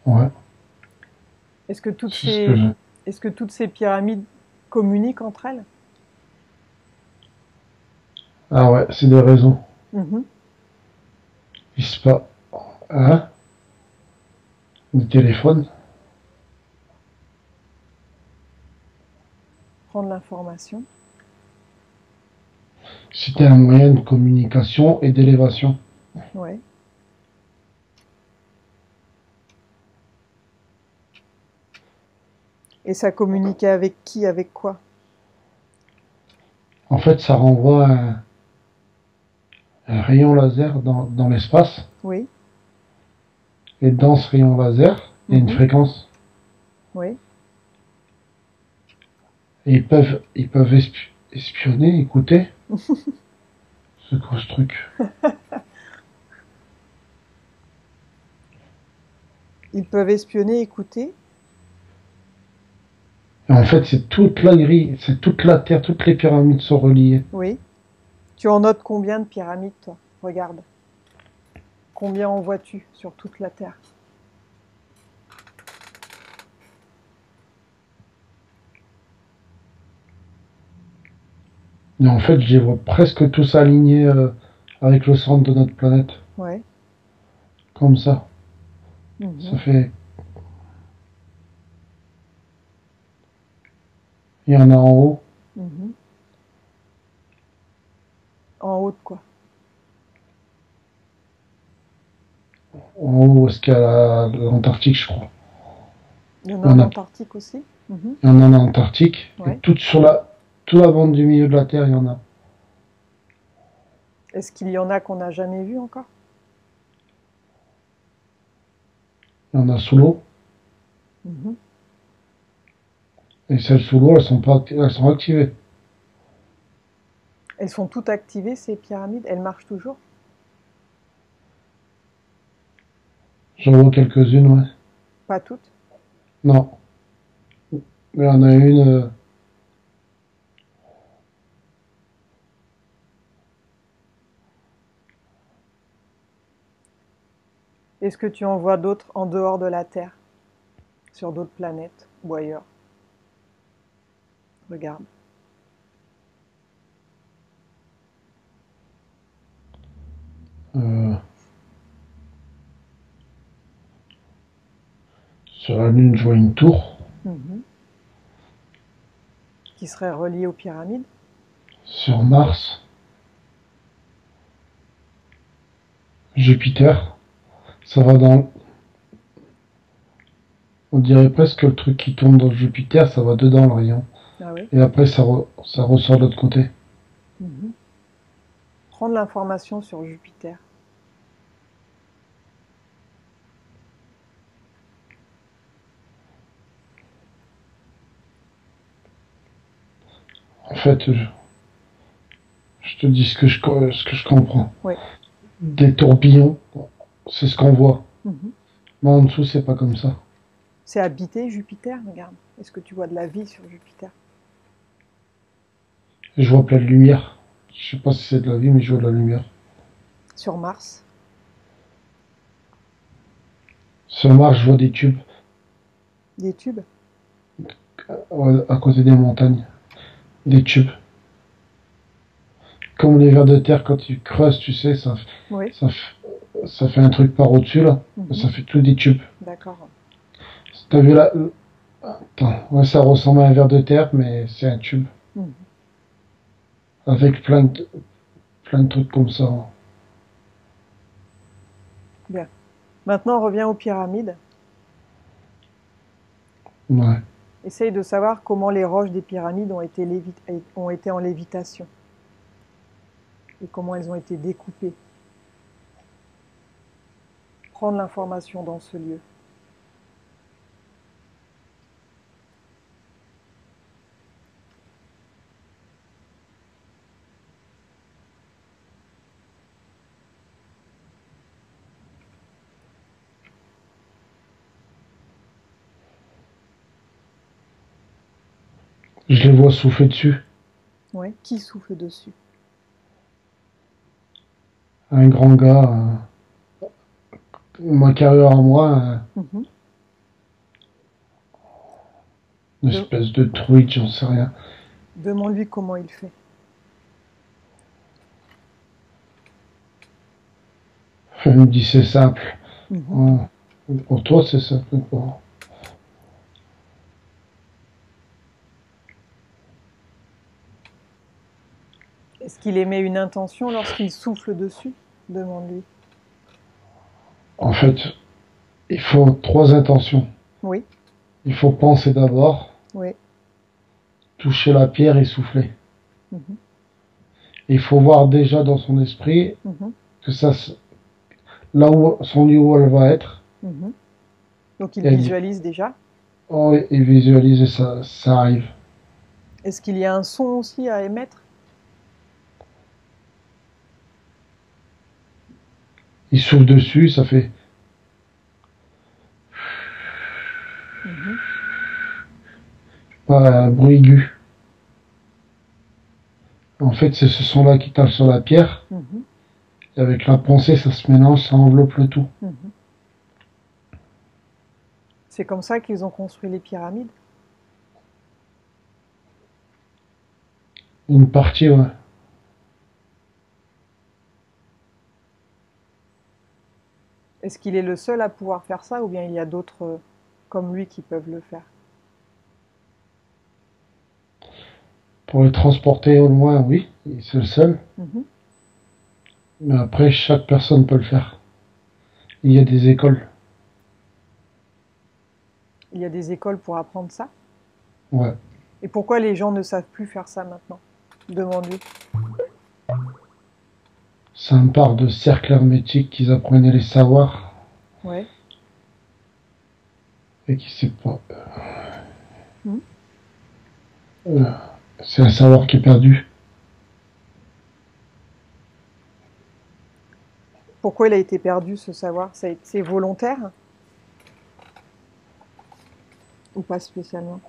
Ouais. Est-ce que toutes C'est ce que ces, j'ai. est-ce que toutes ces pyramides communiquent entre elles? Ah ouais, c'est des raisons. Mhm. Il se passe. Hein? Des téléphones? Prendre l'information. C'était un moyen de communication et d'élévation. Ouais. Et ça communiquait avec qui? Avec quoi? En fait, ça renvoie un rayon laser dans l'espace. Oui. Et dans ce rayon laser, il y a une Mhm. fréquence. Oui. Et ils peuvent espionner, écouter. C'est quoi ce truc? Ils peuvent espionner, écouter. Et en fait, c'est toute la grille, c'est toute la Terre, toutes les pyramides sont reliées. Oui. Tu en notes combien de pyramides, toi? Regarde. Combien en vois-tu sur toute la Terre? Et en fait, je les vois presque tous alignés avec le centre de notre planète. Ouais. Comme ça. Ça Mhm. fait. Il y en a en haut. Mhm. En haut de quoi? En haut, est-ce qu'il y a l'Antarctique, je crois. Il y en a Il y en en a, Antarctique aussi? Mhm. il y en a en Antarctique. Et Ouais. toute la bande du milieu de la Terre, il y en a. Est-ce qu'il y en a qu'on n'a jamais vu encore? Il y en a sous l'eau. Mhm. Et celles sous l'eau, elles sont pas, elles sont activées. Elles sont toutes activées, ces pyramides? Elles marchent toujours? J'en vois quelques-unes, ouais. Pas toutes. Non, mais il y en a une. Est-ce que tu en vois d'autres en dehors de la Terre, sur d'autres planètes ou ailleurs? Regarde. euh, sur la Lune, je vois une tour. Mhm. Qui seraient reliées aux pyramides? Sur Mars, Jupiter, ça va dans. On dirait presque que le truc qui tourne dans Jupiter, ça va dedans le rayon. Ah oui. Et après, ça ressort de l'autre côté. Mhm. Prendre l'information sur Jupiter. En fait, je te dis ce que je comprends. Oui. Des tourbillons, c'est ce qu'on voit. Mhm. Mais en dessous, c'est pas comme ça. C'est habité Jupiter, regarde. Est-ce que tu vois de la vie sur Jupiter? Et je vois plein de lumière. Je sais pas si c'est de la vie, mais je vois de la lumière. Sur Mars? Sur Mars, je vois des tubes Des tubes? à côté des montagnes. Des tubes. Comme les vers de terre, quand tu creuses, tu sais, Oui. ça, ça fait un truc par au-dessus, là. Mhm. Ça fait tout des tubes. D'accord. T'as vu là? Attends, ouais, ça ressemble à un ver de terre, mais c'est un tube. Mhm. Avec plein de trucs comme ça. Bien. Maintenant, on revient aux pyramides. Ouais. Essaye de savoir comment les roches des pyramides ont été en lévitation et comment elles ont été découpées. Prendre l'information dans ce lieu. Je les vois souffler dessus. Ouais. Qui souffle dessus? Un grand gars, ma carrure à moi, Mhm. une De- espèce de truite, j'en sais rien. Demande-lui comment il fait. Il me dit c'est simple. Mhm. Ouais. Pour toi, c'est simple. Est-ce qu'il émet une intention lorsqu'il souffle dessus? Demande-lui. En fait, il faut trois intentions. Oui, Il faut penser d'abord, oui. toucher la pierre et souffler. Mhm. Il faut voir déjà dans son esprit Mhm. que là où son niveau elle va être, Mhm. Donc il et elle dit, visualise déjà. oh, et visualiser ça, ça arrive. Est-ce qu'il y a un son aussi à émettre? Il souffle dessus, ça fait Mhm. pas un bruit aigu. En fait, c'est ce son-là qui tape sur la pierre, Mhm. et avec la pensée, ça se mélange, ça enveloppe le tout. Mhm. C'est comme ça qu'ils ont construit les pyramides? Une partie, ouais. Est-ce qu'il est le seul à pouvoir faire ça ou bien il y a d'autres comme lui qui peuvent le faire? Pour les transporter au loin, oui, c'est le seul. Mhm. Mais après, chaque personne peut le faire. Il y a des écoles. Il y a des écoles pour apprendre ça? Ouais. Et pourquoi les gens ne savent plus faire ça maintenant? Demande-lui. Ça me parle de cercle hermétique qu'ils apprenaient les savoirs Ouais. et qui c'est pas. Mhm. Euh, c'est un savoir qui est perdu. Pourquoi il a été perdu, ce savoir? C'est volontaire ou pas spécialement?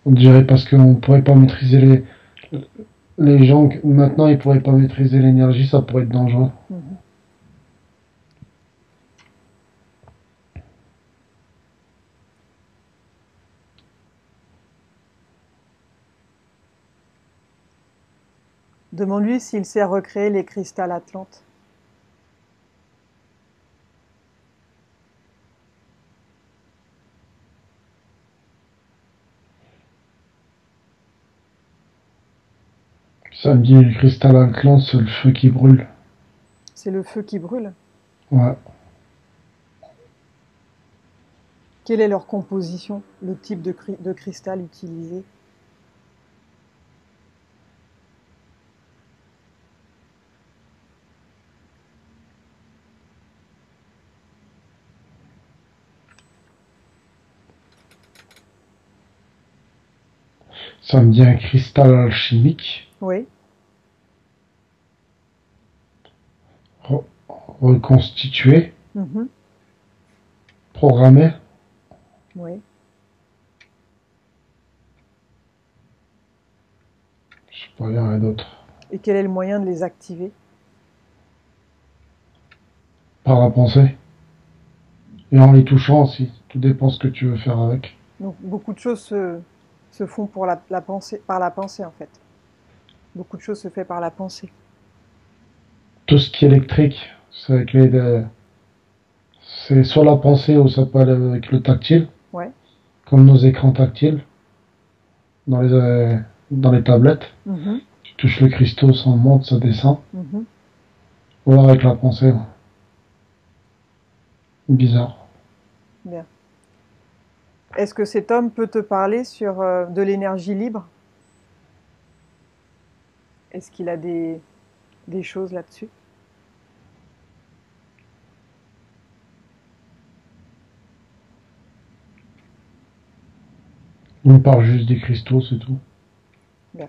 On dirait parce qu'on pourrait pas maîtriser les gens. Maintenant, ils pourraient pas maîtriser l'énergie, ça pourrait être dangereux. Mhm. Demande-lui s'il sait recréer les cristals atlantes. Ça me dit le cristal Atlan, c'est le feu qui brûle. C'est le feu qui brûle. Ouais. Quelle est leur composition, le type de cristal utilisé? Ça me dit un cristal alchimique, Oui, re- reconstitué, mhm, programmé. oui. Je sais pas, il y en a d'autres. Et quel est le moyen de les activer? Par la pensée. Et en les touchant aussi. Tout dépend ce que tu veux faire avec. Donc beaucoup de choses se font pour la pensée, par la pensée en fait. Beaucoup de choses se fait par la pensée. Tout ce qui est électrique, c'est avec c'est soit la pensée ou ça peut aller avec le tactile, Ouais. comme nos écrans tactiles dans les tablettes. Mhm, Tu touches le cristaux, ça monte, ça descend. mhm. Ou alors avec la pensée. Ouais. Bizarre. Bien. Est-ce que cet homme peut te parler sur de l'énergie libre? Est-ce qu'il a des choses là-dessus? On parle juste des cristaux, c'est tout. Bien.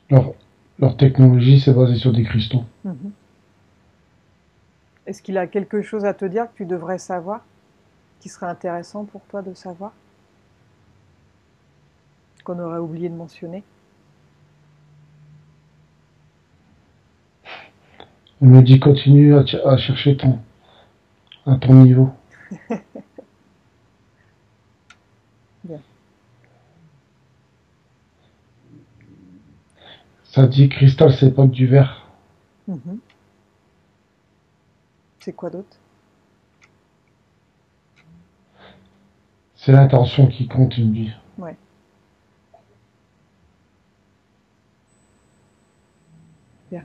Leur, leur technologie, c'est basé sur des cristaux. Mhm. Est-ce qu'il a quelque chose à te dire que tu devrais savoir, qui serait intéressant pour toi de savoir, qu'on aurait oublié de mentionner? On me dit continue à chercher à ton niveau. Bien. Ça dit cristal, c'est pas que du verre. Mhm. C'est quoi d'autre? C'est l'intention qui compte, il me dit. Ouais. Bien.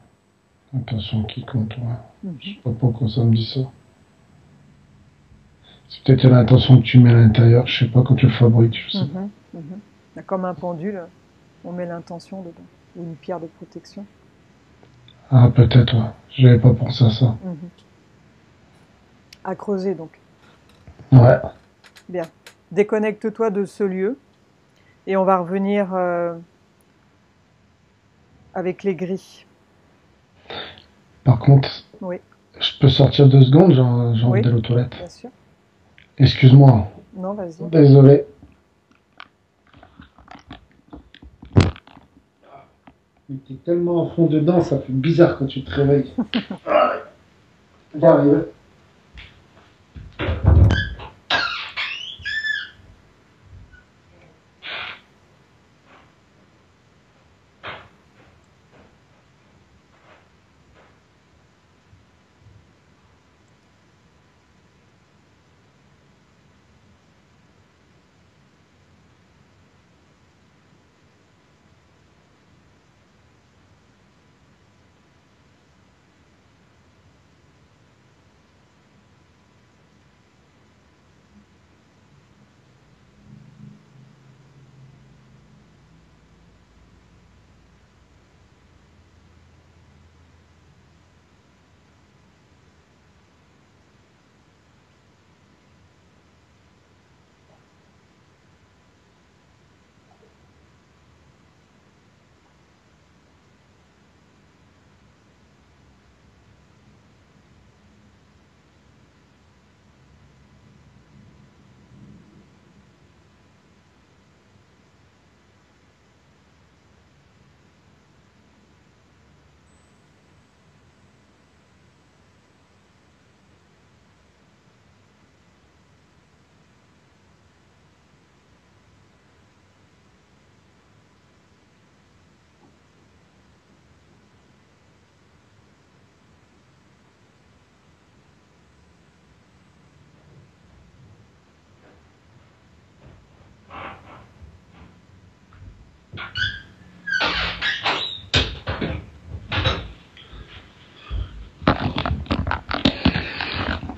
L'intention qui compte, ouais. Je Mhm. sais pas pourquoi ça me dit ça. C'est peut-être l'intention que tu mets à l'intérieur, je sais pas, quand tu le fabriques, je sais pas. Mhm. Mhm. Comme un pendule, on met l'intention dedans, ou une pierre de protection. Ah, peut-être, ouais. J'avais pas pensé à ça. Mhm. À creuser donc. Ouais. Bien. Déconnecte-toi de ce lieu et on va revenir avec les gris. Par contre, Oui, je peux sortir 2 secondes, j'ai envie oui, d'aller aux toilettes. bien sûr. Excuse-moi. Non, vas-y. Désolé. T'es tellement à fond dedans, ça fait bizarre quand tu te réveilles. J'arrive.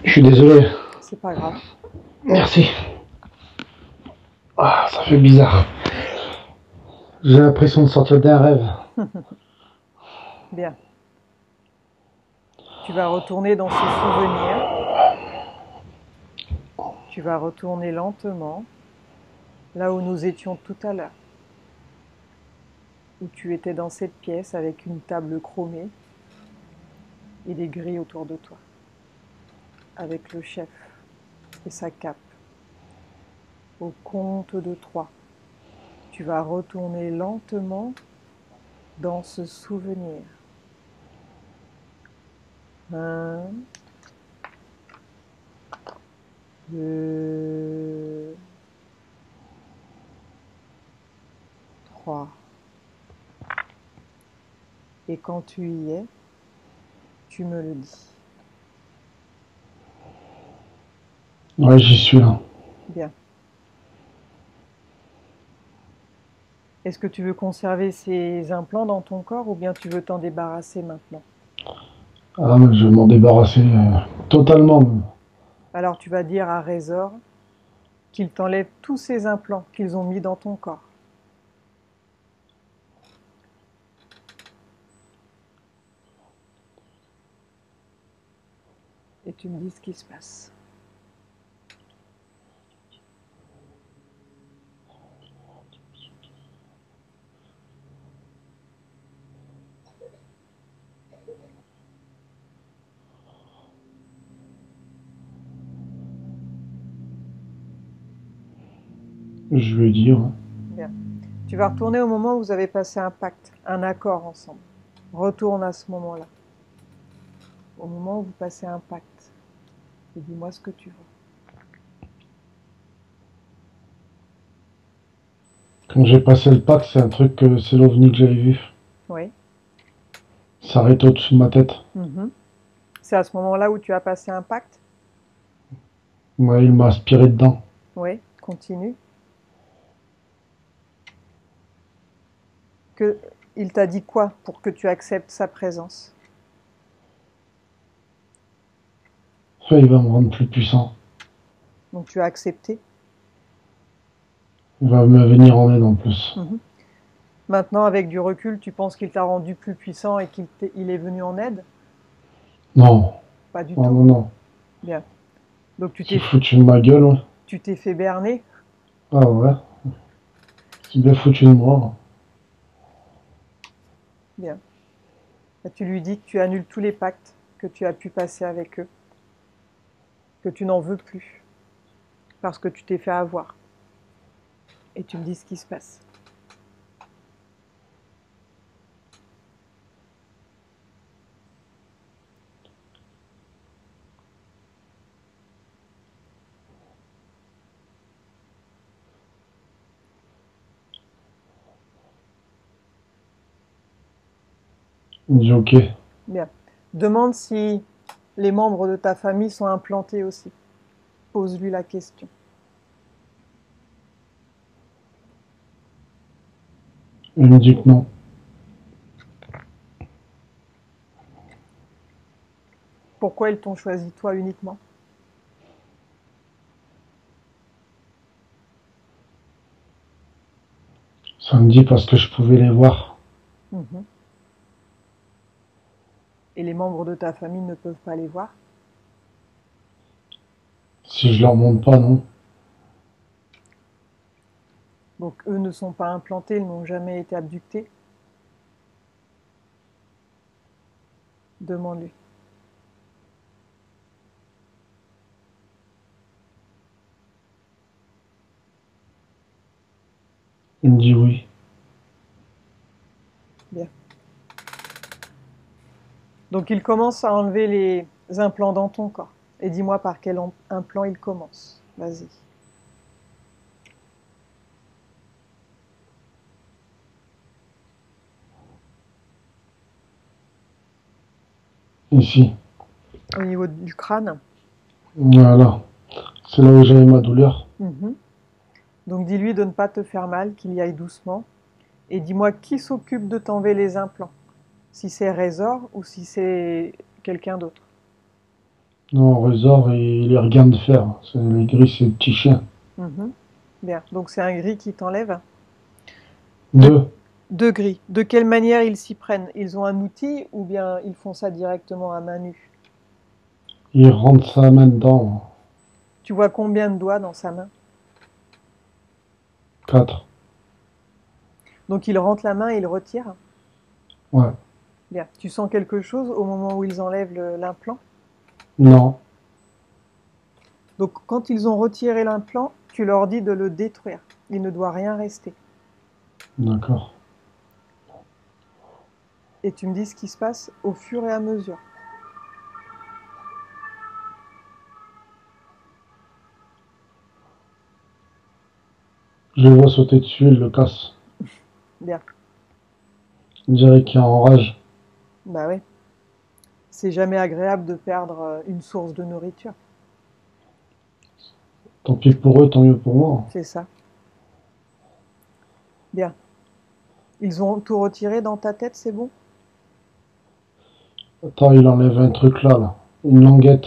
Je suis désolé. C'est pas grave. Merci. Ah, ça fait bizarre. J'ai l'impression de sortir d'un rêve. Bien. Tu vas retourner dans ce souvenir. Tu vas retourner lentement là où nous étions tout à l'heure. Où tu étais dans cette pièce avec une table chromée et des grilles autour de toi. Avec le chef et sa cape. Au compte de 3. Tu vas retourner lentement dans ce souvenir. 1, 2, 3. Et quand tu y es, tu me le dis. Ouais, j'y suis là. Bien. Est-ce que tu veux conserver ces implants dans ton corps ou bien tu veux t'en débarrasser maintenant? Ah, mais je vais m'en débarrasser totalement. Même. Alors tu vas dire à Résor qu'il t'enlève tous ces implants qu'ils ont mis dans ton corps. Et tu me dis ce qui se passe. Je vais dire. Bien. Tu vas retourner au moment où vous avez passé un pacte, un accord ensemble. Retourne à ce moment-là. Au moment où vous passez un pacte. Et dis-moi ce que tu vois. Quand j'ai passé le pack, c'est un truc que c'est l'OVNI que j'avais vu. Oui. Ça arrête au-dessus de ma tête. C'est à ce moment-là où tu as passé un pacte? Ouais, il m'a aspiré dedans. Oui, continue. Il t'a dit quoi pour que tu acceptes sa présence? Ouais, il va me rendre plus puissant. Donc tu as accepté. Il va me venir en aide en plus. Maintenant, avec du recul, tu penses qu'il t'a rendu plus puissant et qu'il est venu en aide? Non. Pas du Non, tout. non, non. Bien. Donc C'est foutu de ma gueule, ouais. tu t'es fait berner? Ah ouais. C'est bien foutu de moi. Bien. Et tu lui dis que tu annules tous les pactes que tu as pu passer avec eux, que tu n'en veux plus, parce que tu t'es fait avoir. Et tu me dis ce qui se passe. Il me dit ok. Bien. Demande si les membres de ta famille sont implantés aussi. Pose-lui la question. Il me dit que non. Pourquoi ils t'ont choisi toi uniquement? Ça me dit parce que je pouvais les voir. Et les membres de ta famille ne peuvent pas les voir? Si je leur montre pas, non. Donc eux ne sont pas implantés, ils n'ont jamais été abductés? Demande-lui. Il me dit oui. Bien. Donc il commence à enlever les implants dans ton corps. Et dis-moi par quel implant il commence. Vas-y. Ici. Au niveau du crâne. Voilà. C'est là où j'avais ma douleur. Donc dis-lui de ne pas te faire mal, qu'il y aille doucement. Et dis-moi qui s'occupe de t'enlever les implants. Si c'est Résor ou si c'est quelqu'un d'autre. Non, Résor, il est rien de fer. Les gris, c'est le petit chien. Mhm. Bien. Donc c'est un gris qui t'enlève. De, Deux, deux gris. De quelle manière ils s'y prennent? Ils ont un outil ou bien ils font ça directement à main nue? il rentre sa main dedans. Tu vois combien de doigts dans sa main? Quatre. Donc il rentre la main et il retire. Ouais. Bien. Tu sens quelque chose au moment où ils enlèvent l'implant? Non. Donc quand ils ont retiré l'implant, tu leur dis de le détruire. Il ne doit rien rester. D'accord. Et tu me dis ce qui se passe au fur et à mesure. Je le vois sauter dessus, il le casse. Bien. On dirait qu'il est en rage. Bah oui. C'est jamais agréable de perdre une source de nourriture. Tant pis pour eux, tant mieux pour moi. C'est ça. Bien. Ils ont tout retiré dans ta tête, c'est bon? Attends, il enlève un truc là, là. Une languette.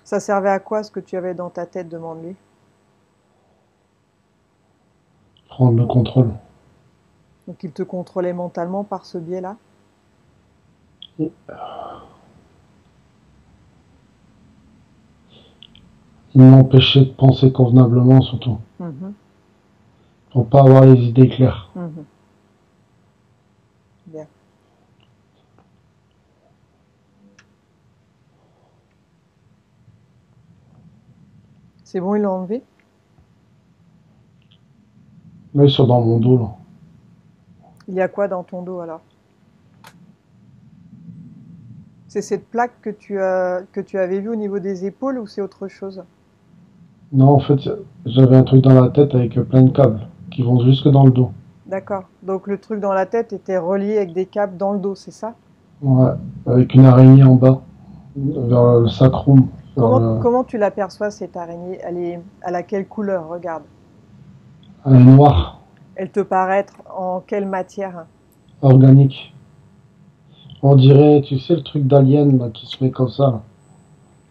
Ça servait à quoi ce que tu avais dans ta tête, demande-lui. Prendre le contrôle. Donc il te contrôlait mentalement par ce biais-là. Il m'empêchait de penser convenablement, surtout. Mhm, Pour pas avoir les idées claires. mhm. Bien. C'est bon, il l'a enlevé? Là, ils sont dans mon dos, là. Il y a quoi dans ton dos alors? C'est cette plaque que tu avais vue au niveau des épaules ou c'est autre chose? Non, en fait, j'avais un truc dans la tête avec plein de câbles qui vont jusque dans le dos. D'accord. Donc le truc dans la tête était relié avec des câbles dans le dos, c'est ça? Ouais, avec une araignée en bas, vers le sacrum. Comment tu l'aperçois cette araignée? Elle a quelle couleur? Regarde. Un noir, Elle te paraît être en quelle matière? organique. On dirait, tu sais, le truc d'alien là, qui se met comme ça, là,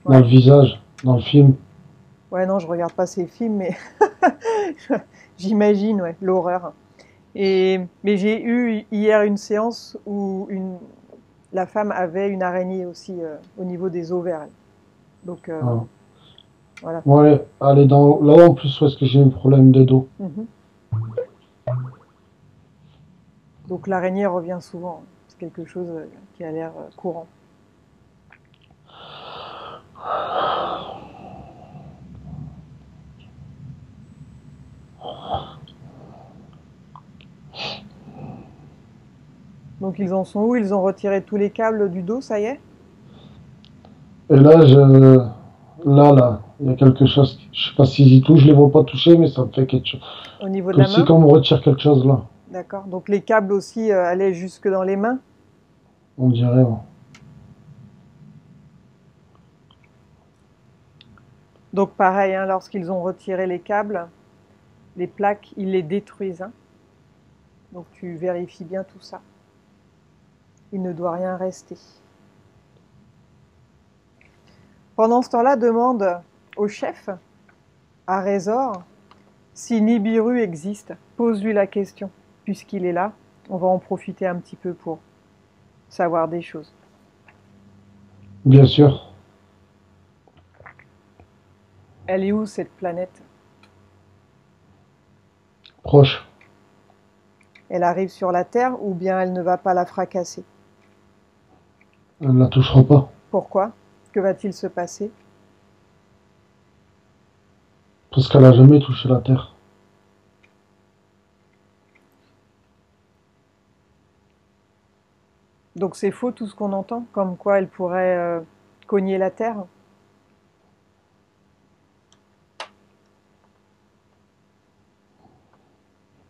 dans Ouais. le visage, dans le film. Ouais, non, je regarde pas ces films, mais j'imagine, ouais, l'horreur. Mais j'ai eu hier une séance où la femme avait une araignée aussi au niveau des ovaires. Donc Voilà. voilà. Ouais, allez, dans, là en plus, où est-ce que j'ai un problème de dos. Mhm. Donc l'araignée revient souvent. C'est quelque chose qui a l'air courant. Donc ils en sont où? Ils ont retiré tous les câbles du dos, ça y est? Et là, là, il y a quelque chose, je sais pas s'ils y touchent, je les vois pas toucher, mais ça me fait quelque chose. Au niveau de Comme la si main? quand on me retire quelque chose là, D'accord. Donc les câbles aussi allaient jusque dans les mains? on dirait. Ouais. Donc pareil, hein, lorsqu'ils ont retiré les câbles, les plaques, ils les détruisent, hein. Donc tu vérifies bien tout ça. Il ne doit rien rester. Pendant ce temps-là, demande au chef, à Résor, si Nibiru existe. Pose-lui la question, puisqu'il est là. On va en profiter un petit peu pour savoir des choses. Bien sûr, Elle est où cette planète? proche. Elle arrive sur la Terre ou bien elle ne va pas la fracasser? Elle ne la touchera pas. Pourquoi? Que va-t-il se passer? Parce qu'elle a jamais touché la terre. Donc c'est faux tout ce qu'on entend, comme quoi elle pourrait cogner la Terre?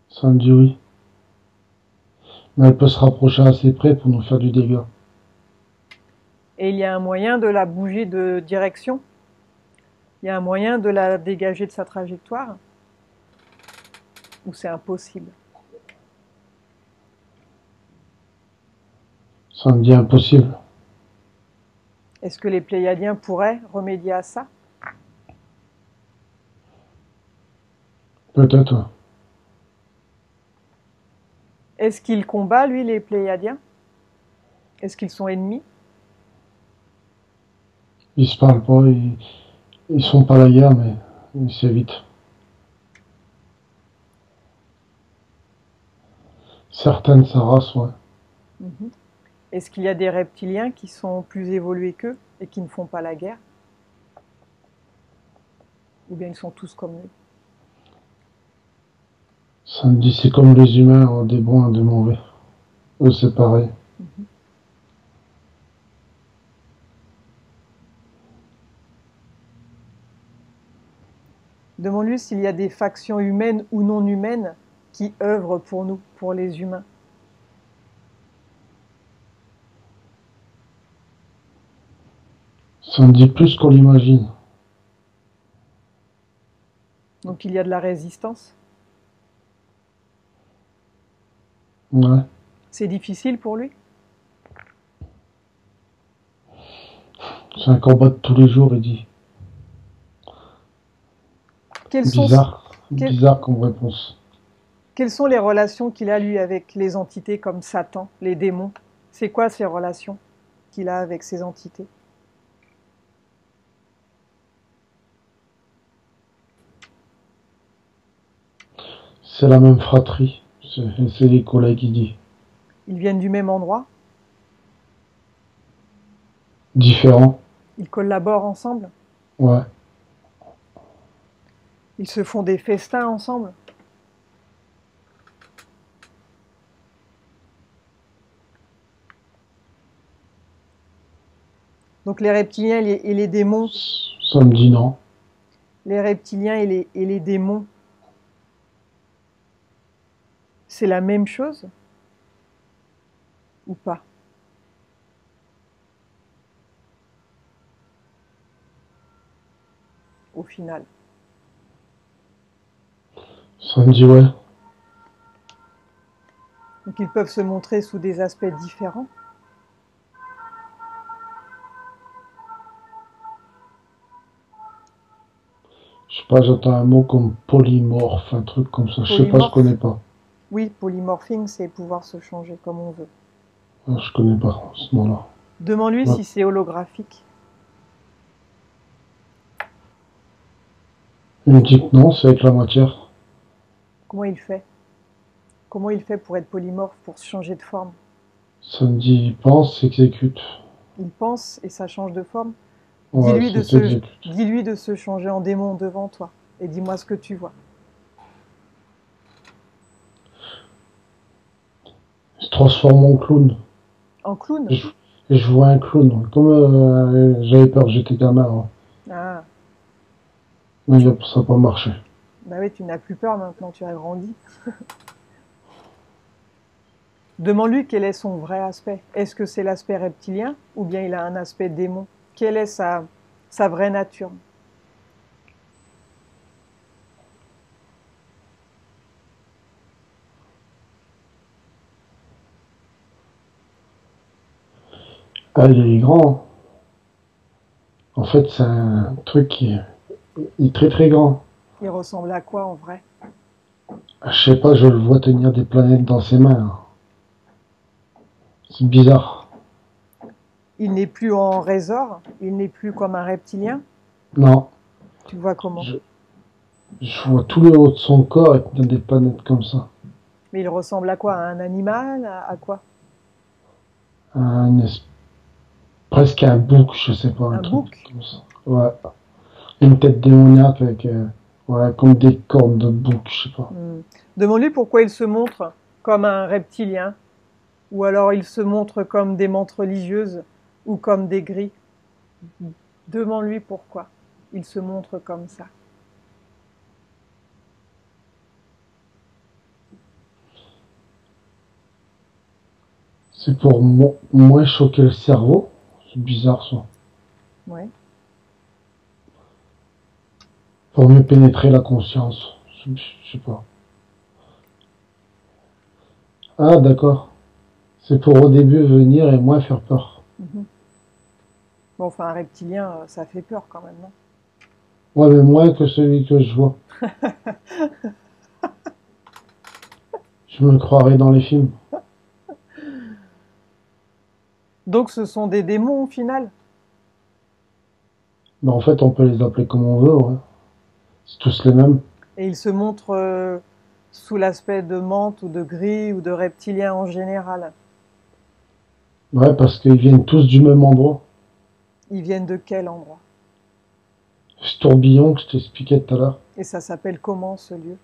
Ça me dit oui. Mais elle peut se rapprocher assez près pour nous faire du dégât. Et il y a un moyen de la bouger de direction? Il y a un moyen de la dégager de sa trajectoire? Ou c'est impossible? Ça me dit impossible. Est-ce que les Pléiadiens pourraient remédier à ça? Peut-être, ouais. Est-ce qu'il combat, lui, les Pléiadiens? Est-ce qu'ils sont ennemis? Ils se parlent pas, ils sont pas à la guerre, mais ils s'évitent. Certaines, sa race, ouais. Mhm. Est-ce qu'il y a des reptiliens qui sont plus évolués qu'eux et qui ne font pas la guerre? Ou bien ils sont tous comme lui? Ça me dit, c'est comme les humains, hein, des bons et des mauvais. Eux, c'est pareil. Mhm. Demande-lui s'il y a des factions humaines ou non humaines qui œuvrent pour nous, pour les humains. Ça me dit plus qu'on l'imagine. Donc il y a de la résistance. Ouais. C'est difficile pour lui. C'est un combat de tous les jours, il dit. Quelles sont, Bizarre. quelles, Bizarre comme réponse. quelles sont les relations qu'il a, lui, avec les entités comme Satan, les démons? C'est quoi ces relations qu'il a avec ces entités? C'est la même fratrie. C'est les collègues qui dit. Ils viennent du même endroit? Différent. Ils collaborent ensemble? Ouais. Ils se font des festins ensemble? Donc les reptiliens et les démons, Ça me dit non. les reptiliens et les démons, c'est la même chose ou pas? Au final. Ça me dit ouais. Donc ils peuvent se montrer sous des aspects différents. Je sais pas, j'entends un mot comme polymorphe, un truc comme ça. Je sais pas, je connais Polymorphe? pas. Oui, polymorphing, c'est pouvoir se changer comme on veut. Ah, je connais pas ce mot-là. Demande-lui Ouais. si c'est holographique. Il me dit que non, c'est avec la matière. Comment il fait? Comment il fait pour être polymorphe, pour se changer de forme? Ça me dit il pense, s'exécute. Il pense et ça change de forme. Ouais, Dis-lui c'est s'exécute. dis-lui de se changer en démon devant toi et dis-moi ce que tu vois. Il se transforme en clown. En clown? Et je vois un clown. Comme j'avais peur, j'étais gamin, hein. Ah, Mais tu... ça n'a pas marché. bah oui, tu n'as plus peur maintenant, tu as grandi. Demande-lui quel est son vrai aspect. Est-ce que c'est l'aspect reptilien ou bien il a un aspect démon? Quelle est sa vraie nature? Ah, il est grand. En fait, c'est un truc il est très très grand. Il ressemble à quoi en vrai? Je sais pas, je le vois tenir des planètes dans ses mains, hein. C'est bizarre. Il n'est plus en résort, il n'est plus comme un reptilien. Non, Tu le vois comment? je, je vois tout le haut de son corps et tenir des planètes comme ça. Mais il ressemble à quoi? À un animal? À quoi? Un presque un bouc, je sais pas, un Un truc bouc? comme ça. Ouais. Une tête démoniaque avec, ouais, comme des cornes de bouc, je sais pas. Demande-lui pourquoi il se montre comme un reptilien, ou alors il se montre comme des mantes religieuses, ou comme des gris. Demande-lui pourquoi il se montre comme ça. C'est pour moins choquer le cerveau. C'est bizarre ça. Ouais. Pour mieux pénétrer la conscience. Je sais pas. Ah, d'accord. C'est pour au début venir et moins faire peur. Mhm. Bon, enfin, un reptilien, ça fait peur quand même, non? Ouais, mais moins que celui que je vois. Je me croirais dans les films. Donc ce sont des démons au final. Mais en fait, on peut les appeler comme on veut, ouais. C'est tous les mêmes. Et ils se montrent sous l'aspect de menthe ou de gris ou de reptilien en général. Ouais, parce qu'ils viennent tous du même endroit. Ils viennent de quel endroit? Ce tourbillon que je t'expliquais tout à l'heure. Et ça s'appelle comment ce lieu?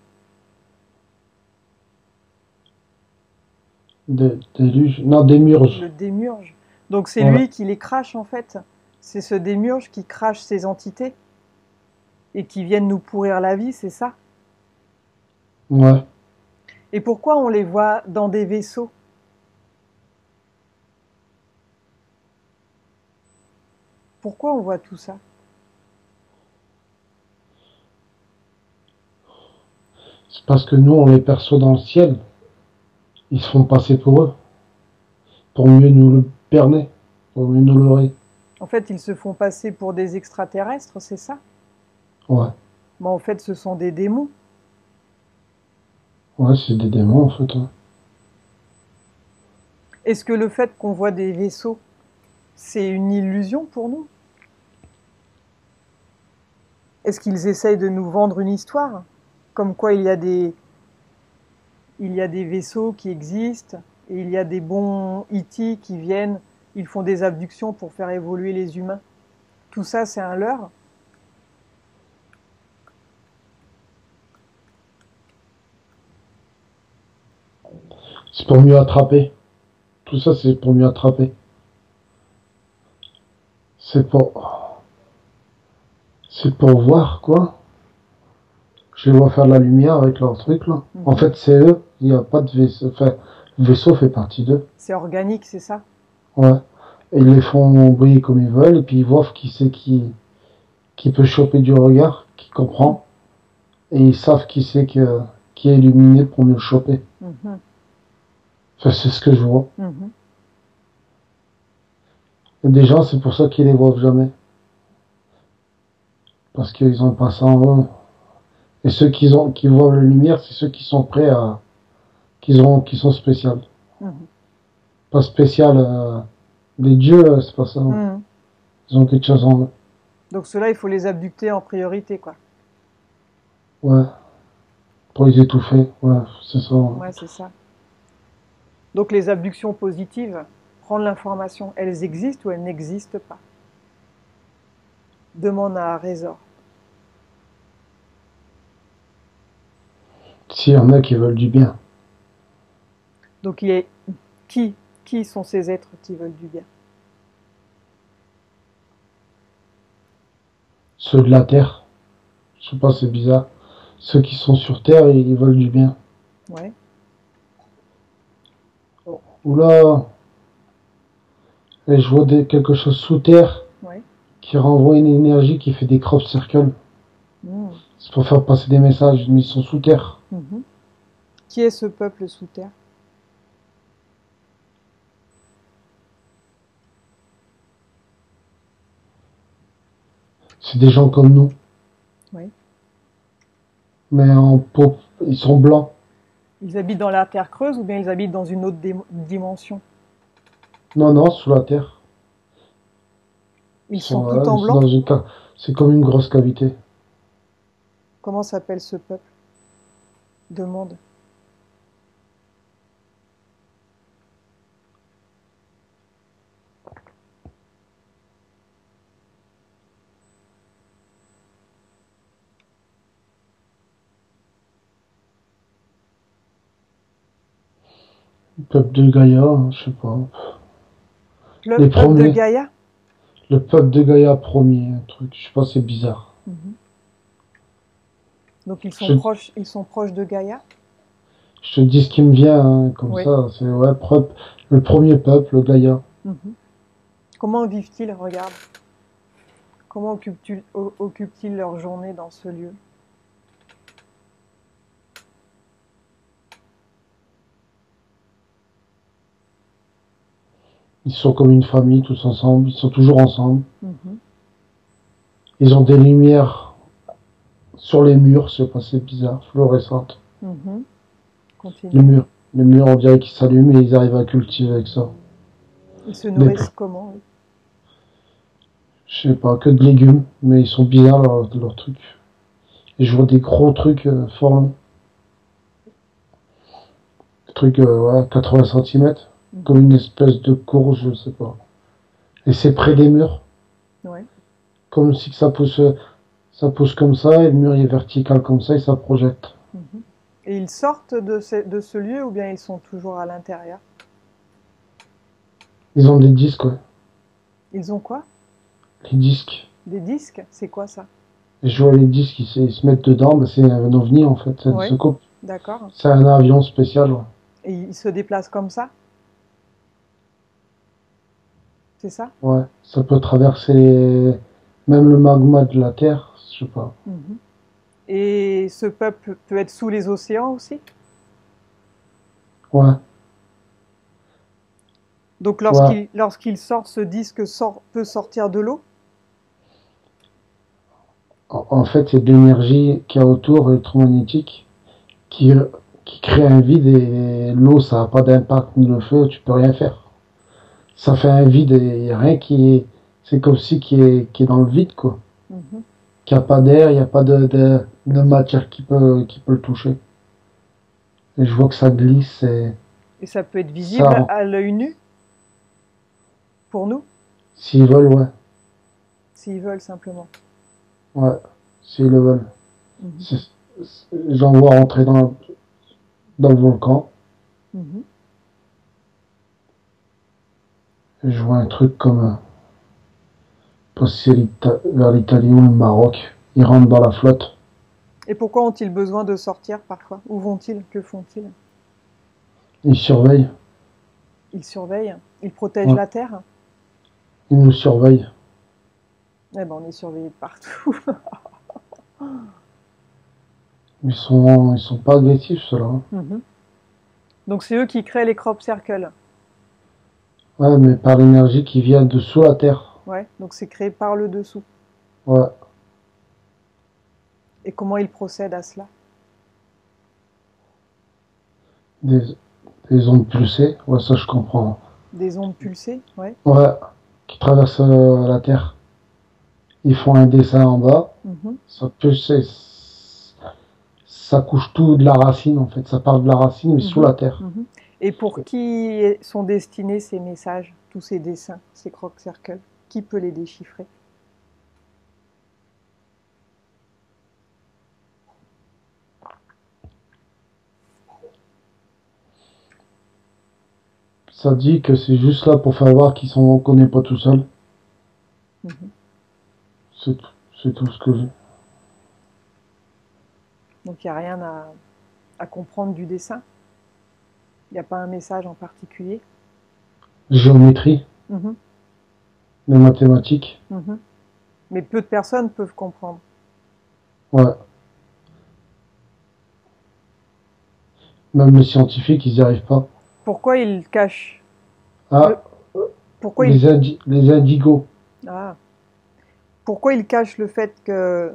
Déluge. Non, démurge. Le démiurge. Donc c'est Ouais. lui qui les crache en fait. C'est ce démiurge qui crache ces entités et qui viennent nous pourrir la vie, c'est ça? Ouais. Et pourquoi on les voit dans des vaisseaux? Pourquoi on voit tout ça? C'est parce que nous, on les perçoit dans le ciel. Ils se font passer pour eux. Pour mieux nous le berner. Pour mieux nous leurrer. En fait, ils se font passer pour des extraterrestres, c'est ça? Ouais. Mais en fait, ce sont des démons. Ouais, c'est des démons, en fait. Ouais. Est-ce que le fait qu'on voit des vaisseaux, c'est une illusion pour nous? Est-ce qu'ils essayent de nous vendre une histoire? Comme quoi il y a des vaisseaux qui existent et il y a des bons E.T. qui viennent, ils font des abductions pour faire évoluer les humains. Tout ça, c'est un leurre. C'est pour mieux attraper. Tout ça, c'est pour mieux attraper. C'est pour... C'est pour voir, quoi. Je les vois faire de la lumière avec leur truc, là. En Mhm. fait, c'est eux. Il n'y a pas de vaisseau. Enfin, le vaisseau fait partie d'eux. C'est organique, c'est ça? Ouais. Et ils les font briller comme ils veulent. Et puis ils voient qui c'est qui peut choper du regard, qui comprend. Et ils savent qui est illuminé pour mieux le choper. Mhm. Enfin, c'est ce que je vois. Mhm. Et des gens, c'est pour ça qu'ils les voient jamais. Parce qu'ils ont pas ça en eux. Et ceux qui voient la lumière, c'est ceux qui sont prêts à, qui sont spéciales. Mhm. Pas spécial, des dieux, c'est pas ça. Mhm. Ils ont quelque chose en eux. Donc ceux-là, il faut les abducter en priorité, quoi. Ouais. Pour les étouffer. Ouais, c'est ça. Ouais. Ouais, c'est ça. Donc les abductions positives, prendre l'information, elles existent ou elles n'existent pas? Demande à Résor. S'il y en a qui veulent du bien. Donc il est qui qui sont ces êtres qui veulent du bien? Ceux de la Terre. Je sais pas, c'est bizarre. Ceux qui sont sur Terre, ils veulent du bien. Ouais. Oula, et je vois quelque chose sous terre Ouais. qui renvoie une énergie qui fait des crop circles. Mhm. C'est pour faire passer des messages, mais ils sont sous terre. Mhm. Qui est ce peuple sous terre? C'est des gens comme nous, Oui. mais en peau, ils sont blancs. Ils habitent dans la terre creuse ou bien ils habitent dans une autre dimension? Non, non, sous la terre. Ils Ils sont sont tout là, en blanc? c'est comme une grosse cavité. Comment s'appelle ce peuple? Demande. Le peuple de Gaïa, je sais pas. Le Les peuple de premiers. Gaïa? Le peuple de Gaïa premier, un truc, je sais pas, c'est bizarre. Mhm. Donc Je, ils sont proches de Gaïa? je te dis ce qui me vient, hein, comme Oui. ça, c'est ouais, le premier peuple, le Gaïa. Mhm. Comment vivent-ils? Regarde. Comment occupent-ils leur journée dans ce lieu? Ils sont comme une famille, tous ensemble. Ils sont toujours ensemble. Mhm. Ils ont des lumières sur les murs, je sais pas, c'est bizarre, fluorescentes. Mhm. Les Continue. murs, les murs, on dirait qu'ils s'allument et ils arrivent à cultiver avec ça. Ils se Des, nourrissent comment? Oui. je sais pas, que de légumes, mais ils sont bizarres leurs trucs. Et je vois des gros trucs fort longs. Des trucs, ouais, 80 centimètres, comme Mhm. une espèce de courge, je sais pas. Et c'est près des murs, Ouais. comme si que ça pousse comme ça, et le mur est vertical comme ça, et ça projette. Mhm. Et ils sortent de ce lieu ou bien ils sont toujours à l'intérieur? Ils ont des disques, ouais. Ils ont quoi? Les disques. Des disques? C'est quoi ça? Et je vois les disques, ils se mettent dedans, bah, c'est un ovni en fait, ça se Oui, coupe. d'accord. C'est un avion spécial, ouais. Et ils se déplacent comme ça? C'est ça? Ouais, ça peut traverser même le magma de la Terre, je sais pas. Mhm. Et ce peuple peut être sous les océans aussi? Ouais, Donc ouais. lorsqu'il sort, ce disque peut sortir de l'eau? En fait, c'est de l'énergie qu'il y a autour, électromagnétique, qui, qui crée un vide et l'eau, ça n'a pas d'impact, ni le feu, tu peux rien faire. Ça fait un vide et il n'y a rien qui est. C'est comme si qui est dans le vide, quoi. Mhm. Qu'il n'y a pas d'air, il n'y a pas de matière qui peut le toucher. Et je vois que ça glisse et Et ça peut être visible ça, à l'œil nu pour nous, s'ils veulent, ouais. s'ils veulent simplement. Ouais, s'ils le veulent. Mhm. C'est- J'en vois rentrer dans le volcan. Mhm. Et je vois un truc comme passer vers l'Italie ou le Maroc. Ils rentrent dans la flotte. Et pourquoi ont-ils besoin de sortir parfois? Où vont-ils? Que font-ils? Ils surveillent. Ils surveillent? Ils protègent Ouais, la terre? ils nous surveillent. Eh ben, on est surveillés de partout. Ils sont pas agressifs, ceux-là, hein. Mhm. Donc c'est eux qui créent les crop circles. Ouais, mais par l'énergie qui vient de sous la terre. Ouais, donc c'est créé par le dessous. Ouais, Et comment ils procèdent à cela? des, des ondes pulsées. Ouais, ça je comprends. Des ondes pulsées? Ouais. Ouais, qui traversent la terre. Ils font un dessin en bas. Mhm. Ça pulse, ça couche tout de la racine en fait. Ça part de la racine mais sous Mhm. la terre. Mhm. Et pour qui sont destinés ces messages, tous ces dessins, ces crop circles? Qui peut les déchiffrer? Ça dit que c'est juste là pour faire voir qu'on n'est pas tout seul. Mhm. C'est c'est tout ce que j'ai. Donc il n'y a rien à comprendre du dessin? Il n'y a pas un message en particulier? Géométrie, Mhm. les mathématiques. Mhm. Mais peu de personnes peuvent comprendre. Ouais. Même les scientifiques, ils n'y arrivent pas. Pourquoi ils cachent le... Ah, Pourquoi ils... les indigos. Ah. Pourquoi ils cachent le fait que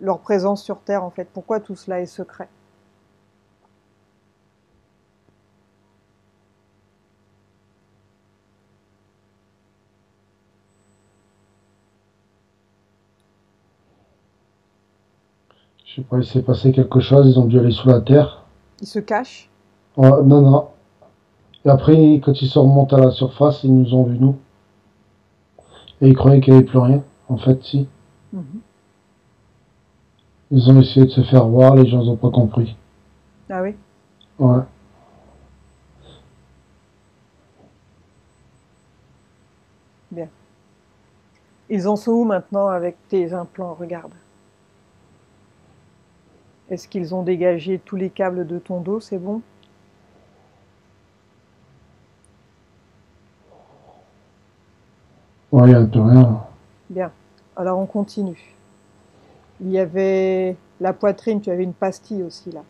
leur présence sur Terre, en fait? Pourquoi tout cela est secret? Je sais pas, il s'est passé quelque chose, ils ont dû aller sous la terre. Ils se cachent? Ouais, non, non. Et après, quand ils sont remontés à la surface, ils nous ont vus, nous. Et ils croyaient qu'il n'y avait plus rien. En fait, si. Mhm. Ils ont essayé de se faire voir, les gens n'ont pas compris. Ah oui? Ouais. Bien. Ils en sont où maintenant avec tes implants? Regarde. Est-ce qu'ils ont dégagé tous les câbles de ton dos? C'est bon? Ouais, il n'y a plus rien. Bien. Alors on continue. Il y avait la poitrine, tu avais une pastille aussi là.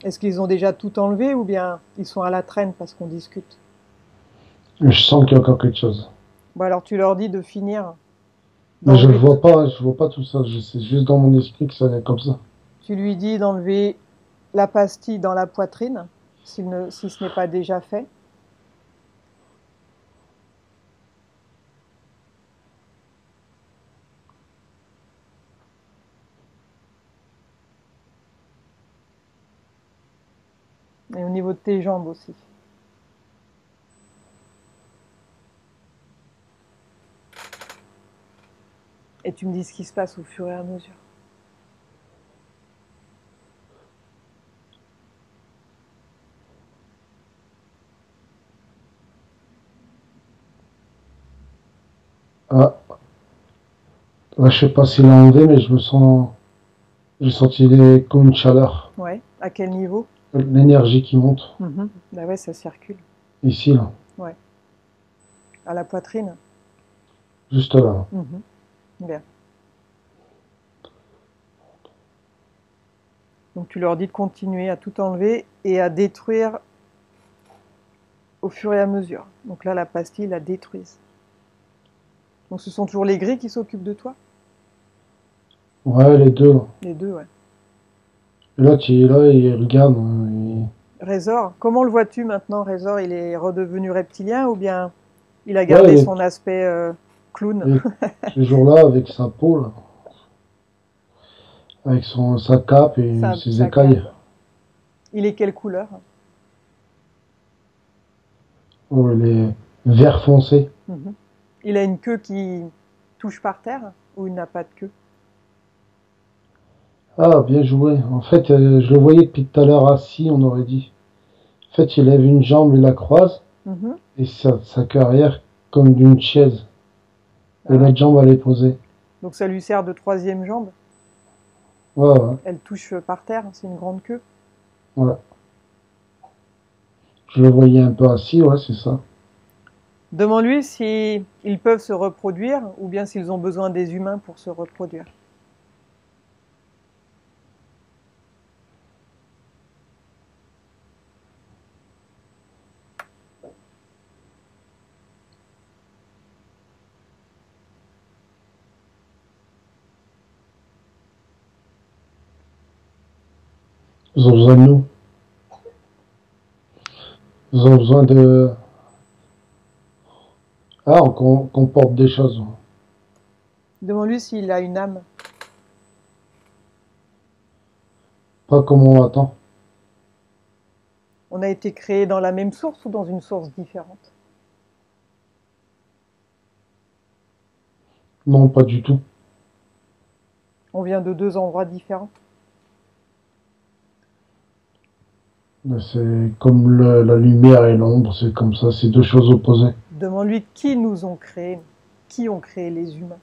Est-ce qu'ils ont déjà tout enlevé ou bien ils sont à la traîne parce qu'on discute? Mais je sens qu'il y a encore quelque chose. Bon, alors tu leur dis de finir Mais je le d'enlever. vois pas, je vois pas tout ça. C'est juste dans mon esprit que ça va être comme ça. Tu lui dis d'enlever la pastille dans la poitrine, si ce n'est pas déjà fait. Et au niveau de tes jambes aussi. Et tu me dis ce qui se passe au fur et à mesure. Ah, là, je sais pas s'il l'a enlevé, mais je me sens. J'ai senti comme une chaleur. Ouais. À quel niveau? L'énergie qui monte. Bah ouais, ça circule. Ici, là. Ouais. À la poitrine. Juste là. Bien. Donc tu leur dis de continuer à tout enlever et à détruire au fur et à mesure. Donc là, la pastille la détruise. Donc ce sont toujours les gris qui s'occupent de toi? Ouais, les deux, là. Les deux, ouais. Et là, tu es là, il regarde. Résor, comment le vois-tu maintenant, Résor? Il est redevenu reptilien ou bien il a Ouais, gardé son aspect clown? il est toujours là avec sa peau, là. Avec sa cape et ses Sa cape. écailles. Il est quelle couleur? Oh, il est vert foncé. Il a une queue qui touche par terre ou il n'a pas de queue? Ah, bien joué. En fait, je le voyais depuis tout à l'heure assis, on aurait dit. En fait, il lève une jambe et la croise, et sa queue arrière comme d'une chaise. Et Ah ouais. l'autre jambe, elle est posée. Donc ça lui sert de troisième jambe. Ouais, ouais, Elle touche par terre, c'est une grande queue. ouais. Je le voyais un peu assis, ouais, c'est ça. Demande-lui si ils peuvent se reproduire ou bien s'ils ont besoin des humains pour se reproduire. Ils ont besoin de nous. Ils ont besoin de... Ah, qu'on porte des choses. Demande-lui s'il a une âme. Pas comme on l'attend. On a été créé dans la même source ou dans une source différente? Non, pas du tout. On vient de deux endroits différents. C'est comme la lumière et l'ombre, c'est comme ça, c'est deux choses opposées. Demande-lui qui nous ont créés, qui ont créé les humains.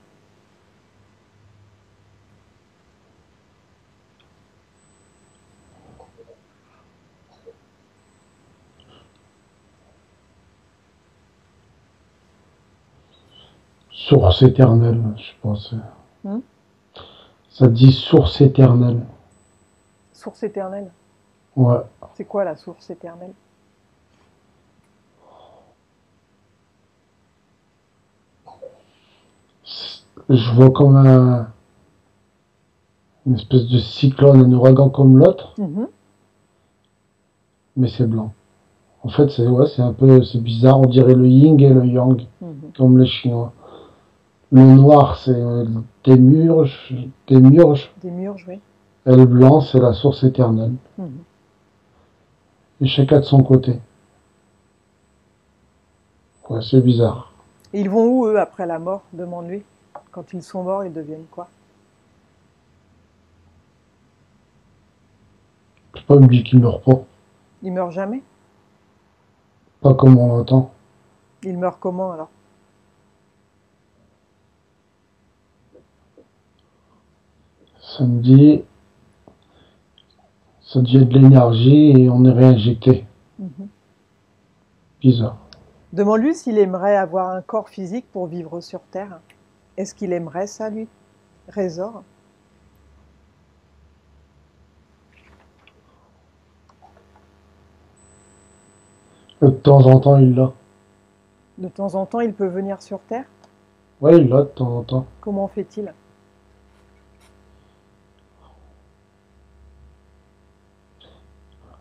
Source éternelle, je pense. Hmm? Ça dit source éternelle. Source éternelle. Ouais. C'est quoi la source éternelle? Je vois comme une espèce de cyclone, un ouragan comme l'autre, mais c'est blanc. En fait, c'est un peu, c'est bizarre, on dirait le yin et le yang, comme les Chinois. Le noir, c'est des murges, des murges. Des murges, oui. Et le blanc, c'est la source éternelle. Et chacun de son côté. Ouais, c'est bizarre. Et ils vont où, eux, après la mort? Demande-lui. Quand ils sont morts, ils deviennent quoi? Je peux pas me dire qu'il meurt pas. Ils meurent jamais? Pas comme on l'entend. Ils meurent comment, alors? Ça me dit, ça devient de l'énergie et on est réinjecté. Bizarre. Demande-lui s'il aimerait avoir un corps physique pour vivre sur Terre. Est-ce qu'il aimerait ça, lui? Résor? De temps en temps, il l'a. De temps en temps, il peut venir sur Terre. Ouais, là, de temps en temps. Comment fait-il?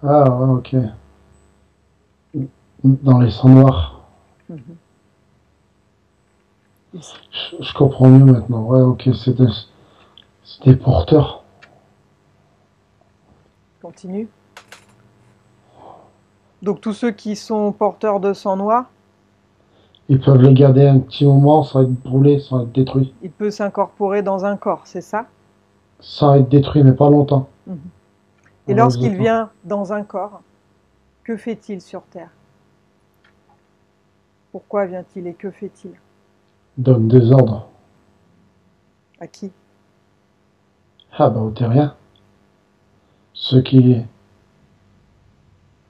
Ah, ouais, ok. Dans les sangs noirs. Mhm. Il s- Je comprends mieux maintenant. Ouais, ok, c'est des porteurs. Continue. Donc tous ceux qui sont porteurs de sang noir, Ils peuvent les garder un petit moment sans être brûlés, sans être détruits. il peut s'incorporer dans un corps, c'est ça? Sans être détruits, mais pas longtemps. Mhm. Et Alors, lorsqu'il vient dans un corps, que fait-il sur Terre? Pourquoi vient-il et que fait-il? donne des ordres. À qui? Ah, bah, aux terriens. Ceux qui,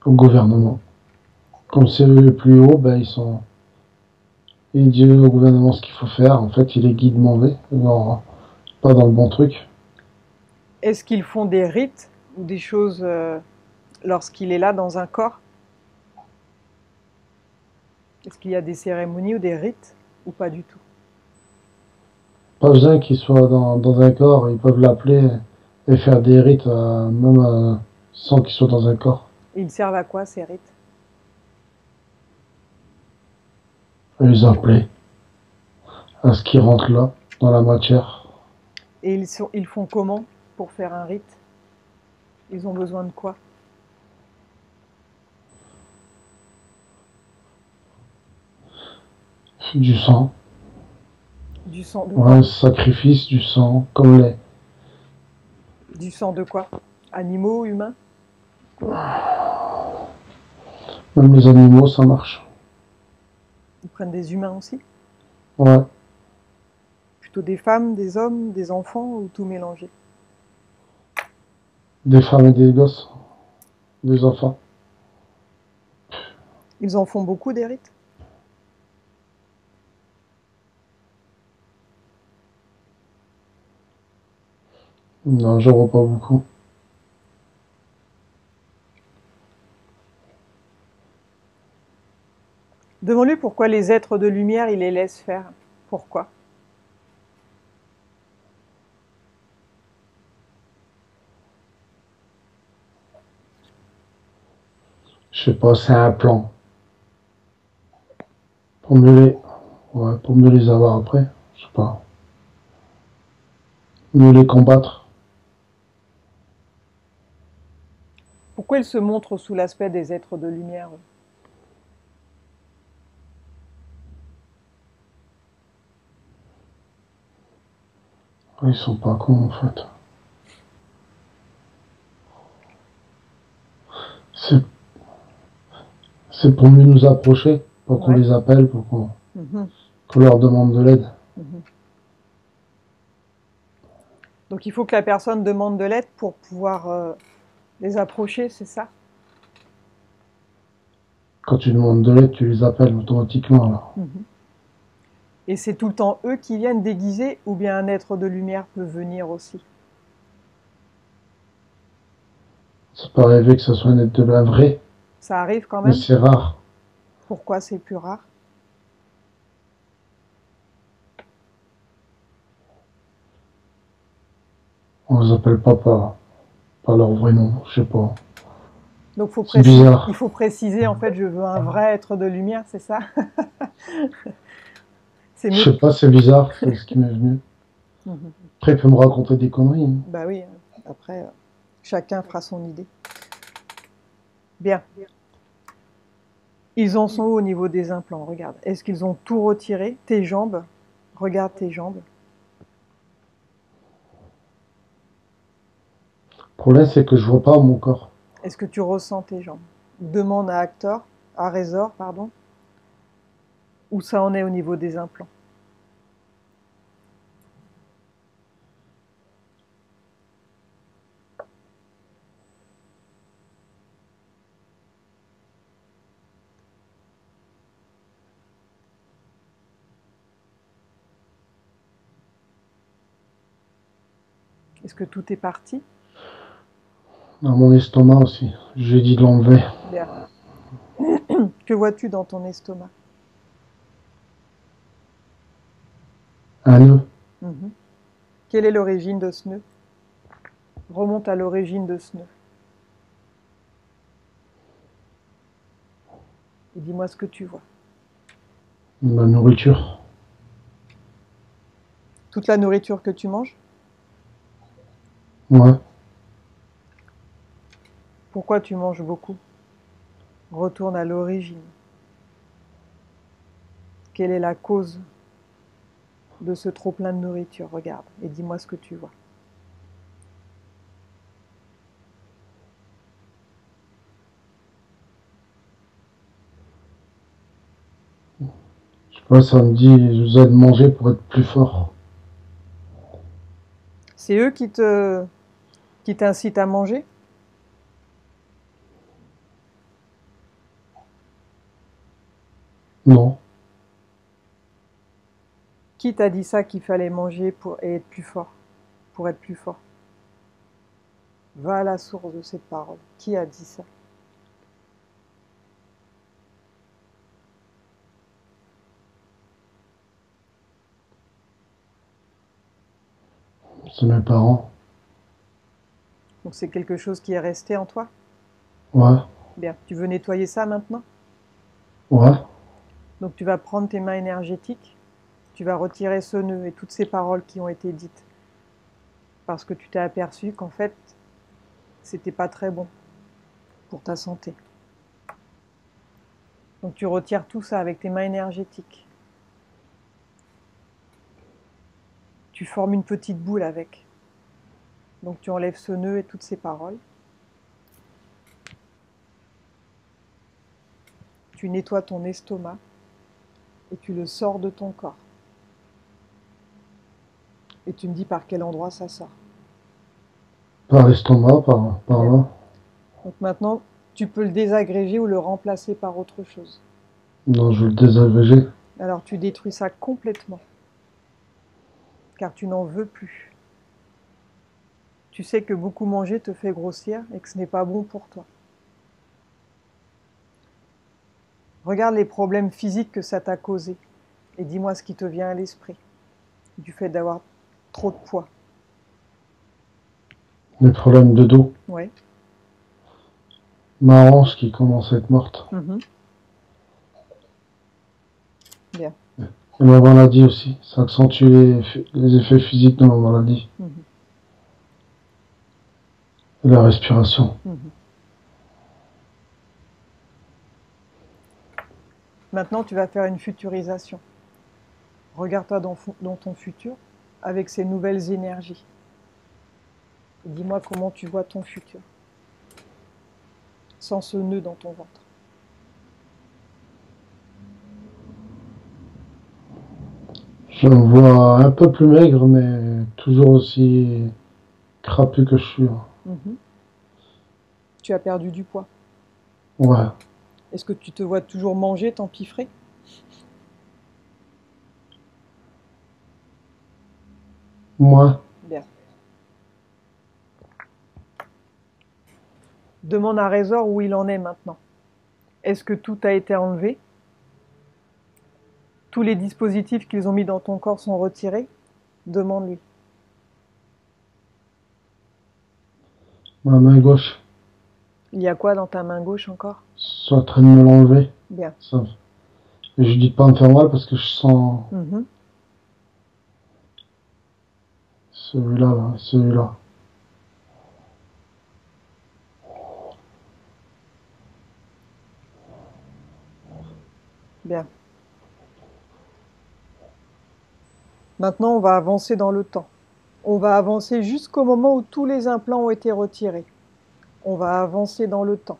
au gouvernement. Comme c'est eux les plus hauts, ben, ils disent au gouvernement ce qu'il faut faire. En fait, ils les guident mauvais. Non, pas dans le bon truc. Est-ce qu'ils font des rites ou des choses lorsqu'il est là dans un corps? Est-ce qu'il y a des cérémonies ou des rites ou pas du tout? Pas besoin qu'ils soient dans un corps. Ils peuvent l'appeler et faire des rites, même sans qu'ils soient dans un corps. Et ils servent à quoi ces rites? Et les appeler à ce qui rentre là, dans la matière. Et ils font comment pour faire un rite? Ils ont besoin de quoi? Du sang. Du sang de Ouais, quoi? sacrifice, du sang, comme les. Du sang de quoi? Animaux, humains? Même les animaux, ça marche. Ils prennent des humains aussi? Ouais, Plutôt des femmes, des hommes, des enfants ou tout mélangé? des femmes et des gosses, des enfants. Ils en font beaucoup des rites? Non, j'en vois pas beaucoup. Demande-lui pourquoi les êtres de lumière, il les laisse faire. Pourquoi? Je sais pas, c'est un plan. Pour mieux les. Ouais, pour mieux les avoir après. Je sais pas. Mieux les combattre. Pourquoi ils se montrent sous l'aspect des êtres de lumière? Ils sont pas cons en fait. C'est c'est pour mieux nous approcher, pour qu'on Ouais. les appelle, pour qu'on Mhm, qu'on leur demande de l'aide. mhm. Donc il faut que la personne demande de l'aide pour pouvoir les approcher, c'est ça? Quand tu demandes de l'aide, tu les appelles automatiquement là. Mhm. Et c'est tout le temps eux qui viennent déguisés ou bien un être de lumière peut venir aussi? Ça peut arriver que ça soit une aide de la vraie, Ça arrive quand mais même? c'est rare. Pourquoi c'est plus rare? On les appelle pas par leur vrai nom, je sais pas. Donc C'est bizarre. il faut préciser, en fait, je veux un vrai être de lumière, c'est ça? C'est Je mieux. sais pas, c'est bizarre, c'est ce qui m'est venu. Mhm. Après, il peut me raconter des conneries. Hein. Bah oui, après, chacun fera son idée. Bien. Ils en sont où au niveau des implants? Regarde. Est-ce qu'ils ont tout retiré? Tes jambes? Regarde tes jambes. Le problème, c'est que je vois pas mon corps. Est-ce que tu ressens tes jambes? Demande à Résor, pardon, où ça en est au niveau des implants. Est-ce que tout est parti? Dans mon estomac aussi. J'ai dit de l'enlever. Bien. Que vois-tu dans ton estomac? Un nœud. Mhm. Quelle est l'origine de ce nœud? Remonte à l'origine de ce nœud. Et dis-moi ce que tu vois. La nourriture. Toute la nourriture que tu manges? Ouais. Pourquoi tu manges beaucoup? Retourne à l'origine. Quelle est la cause de ce trop-plein de nourriture? Regarde et dis-moi ce que tu vois. Je sais pas, ça me dit, je vous aide à manger pour être plus fort. C'est eux qui t'incitent à manger? Non. Qui t'a dit ça qu'il fallait manger pour et être plus fort? Pour être plus fort. Va à la source de cette parole. Qui a dit ça? C'est mes parents. Donc c'est quelque chose qui est resté en toi? Ouais. Bien. Tu veux nettoyer ça maintenant? Ouais. Donc tu vas prendre tes mains énergétiques, tu vas retirer ce nœud et toutes ces paroles qui ont été dites. Parce que tu t'es aperçu qu'en fait, c'était pas très bon pour ta santé. Donc tu retires tout ça avec tes mains énergétiques. Tu formes une petite boule avec. Donc tu enlèves ce nœud et toutes ces paroles. Tu nettoies ton estomac et tu le sors de ton corps. Et tu me dis par quel endroit ça sort. Par l'estomac, par Bien. là. Donc maintenant, tu peux le désagréger ou le remplacer par autre chose. Non, je veux le désagréger. Alors tu détruis ça complètement, car tu n'en veux plus. Tu sais que beaucoup manger te fait grossir et que ce n'est pas bon pour toi. Regarde les problèmes physiques que ça t'a causé et dis-moi ce qui te vient à l'esprit du fait d'avoir trop de poids. Les problèmes de dos. Ouais. Ma hanche qui commence à être morte. Bien. Et ma maladie aussi. Ça accentue les effets physiques de ma maladie. Et la respiration. Maintenant, tu vas faire une futurisation. Regarde-toi dans ton futur avec ces nouvelles énergies. Et dis-moi comment tu vois ton futur. Sans ce nœud dans ton ventre. Je me vois un peu plus maigre, mais toujours aussi crapu que je suis. Tu as perdu du poids. Ouais. Est-ce que tu te vois toujours manger, t'empiffrer? Moi, Bien. Demande à Résor où il en est maintenant. Est-ce que tout a été enlevé? Tous les dispositifs qu'ils ont mis dans ton corps sont retirés? Demande-lui. ma main gauche, Il y a quoi dans ta main gauche encore? sont en train de me l'enlever. Bien. Ça. Et je dis de pas me faire mal parce que je sens celui-là, là, celui-là. Bien. Maintenant, on va avancer dans le temps. On va avancer jusqu'au moment où tous les implants ont été retirés. On va avancer dans le temps.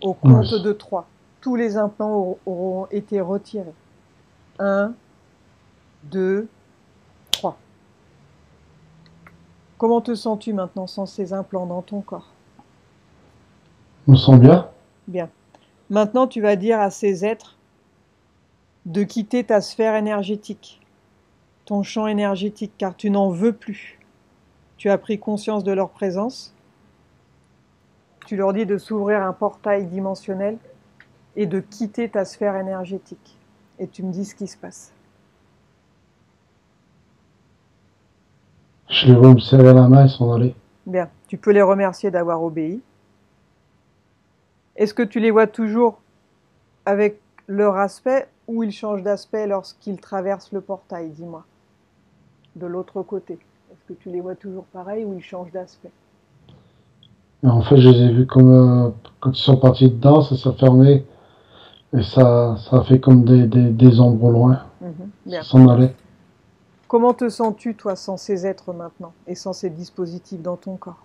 Au compte de 3, tous les implants auront été retirés. 1, 2, 3. Comment te sens-tu maintenant sans ces implants dans ton corps? Je me sens bien. Bien. Maintenant, tu vas dire à ces êtres de quitter ta sphère énergétique, ton champ énergétique, car tu n'en veux plus. Tu as pris conscience de leur présence. Tu leur dis de s'ouvrir un portail dimensionnel et de quitter ta sphère énergétique. Et tu me dis ce qui se passe. Je les vois me serrer la main et s'en aller. Bien. Tu peux les remercier d'avoir obéi. Est-ce que tu les vois toujours avec leur aspect ou ils changent d'aspect lorsqu'ils traversent le portail, dis-moi, de l'autre côté? Est-ce que tu les vois toujours pareils ou ils changent d'aspect? Et en fait, je les ai vus comme quand ils sont partis dedans, ça s'est fermé et ça a fait comme des ombres au loin. Ça Bien. s'en allait. Comment te sens-tu, toi, sans ces êtres maintenant et sans ces dispositifs dans ton corps?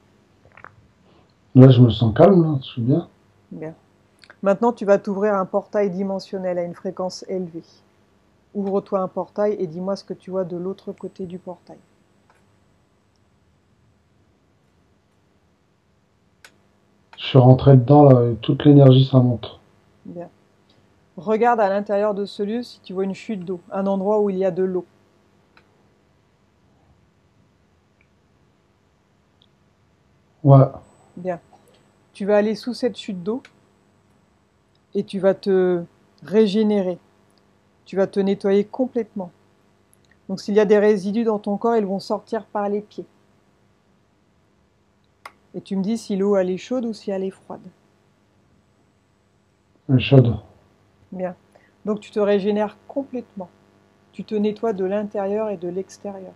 Là, je me sens calme, là, je suis bien. Bien. Maintenant, tu vas t'ouvrir un portail dimensionnel à une fréquence élevée. Ouvre-toi un portail et dis-moi ce que tu vois de l'autre côté du portail. Je suis rentré dedans, là, et toute l'énergie, ça monte. Bien. Regarde à l'intérieur de ce lieu si tu vois une chute d'eau, un endroit où il y a de l'eau. Ouais, Bien. Tu vas aller sous cette chute d'eau et tu vas te régénérer. Tu vas te nettoyer complètement. Donc s'il y a des résidus dans ton corps, ils vont sortir par les pieds. Et tu me dis si l'eau elle est chaude ou si elle est froide. elle est chaude. Bien. Donc tu te régénères complètement. Tu te nettoies de l'intérieur et de l'extérieur.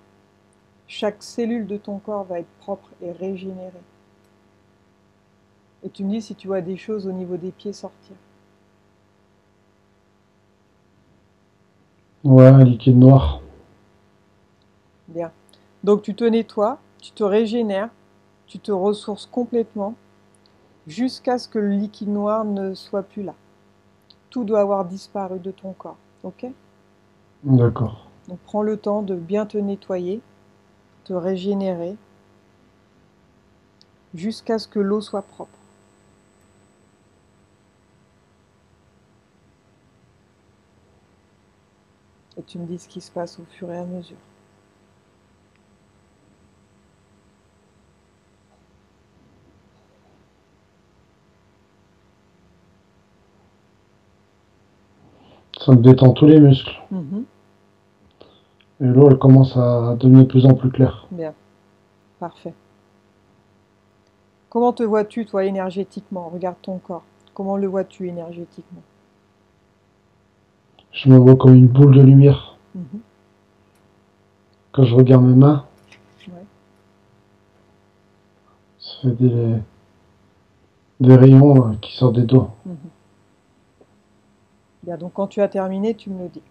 Chaque cellule de ton corps va être propre et régénérée. Et tu me dis si tu vois des choses au niveau des pieds sortir. Ouais, un liquide noir. Bien. Donc tu te nettoies, tu te régénères, tu te ressources complètement jusqu'à ce que le liquide noir ne soit plus là. Tout doit avoir disparu de ton corps. Ok? D'accord. Donc prends le temps de bien te nettoyer, te régénérer, jusqu'à ce que l'eau soit propre. Et tu me dis ce qui se passe au fur et à mesure. Ça me détend tous les muscles. Mhm. Et l'eau, elle commence à devenir de plus en plus claire. Bien, parfait. Comment te vois-tu, toi, énergétiquement? Regarde ton corps. Comment le vois-tu énergétiquement? Je me vois comme une boule de lumière. Mhm. Quand je regarde mes mains, Ouais. ça fait des rayons là, qui sortent des doigts. Mhm. Bien, donc quand tu as terminé, tu me le dis.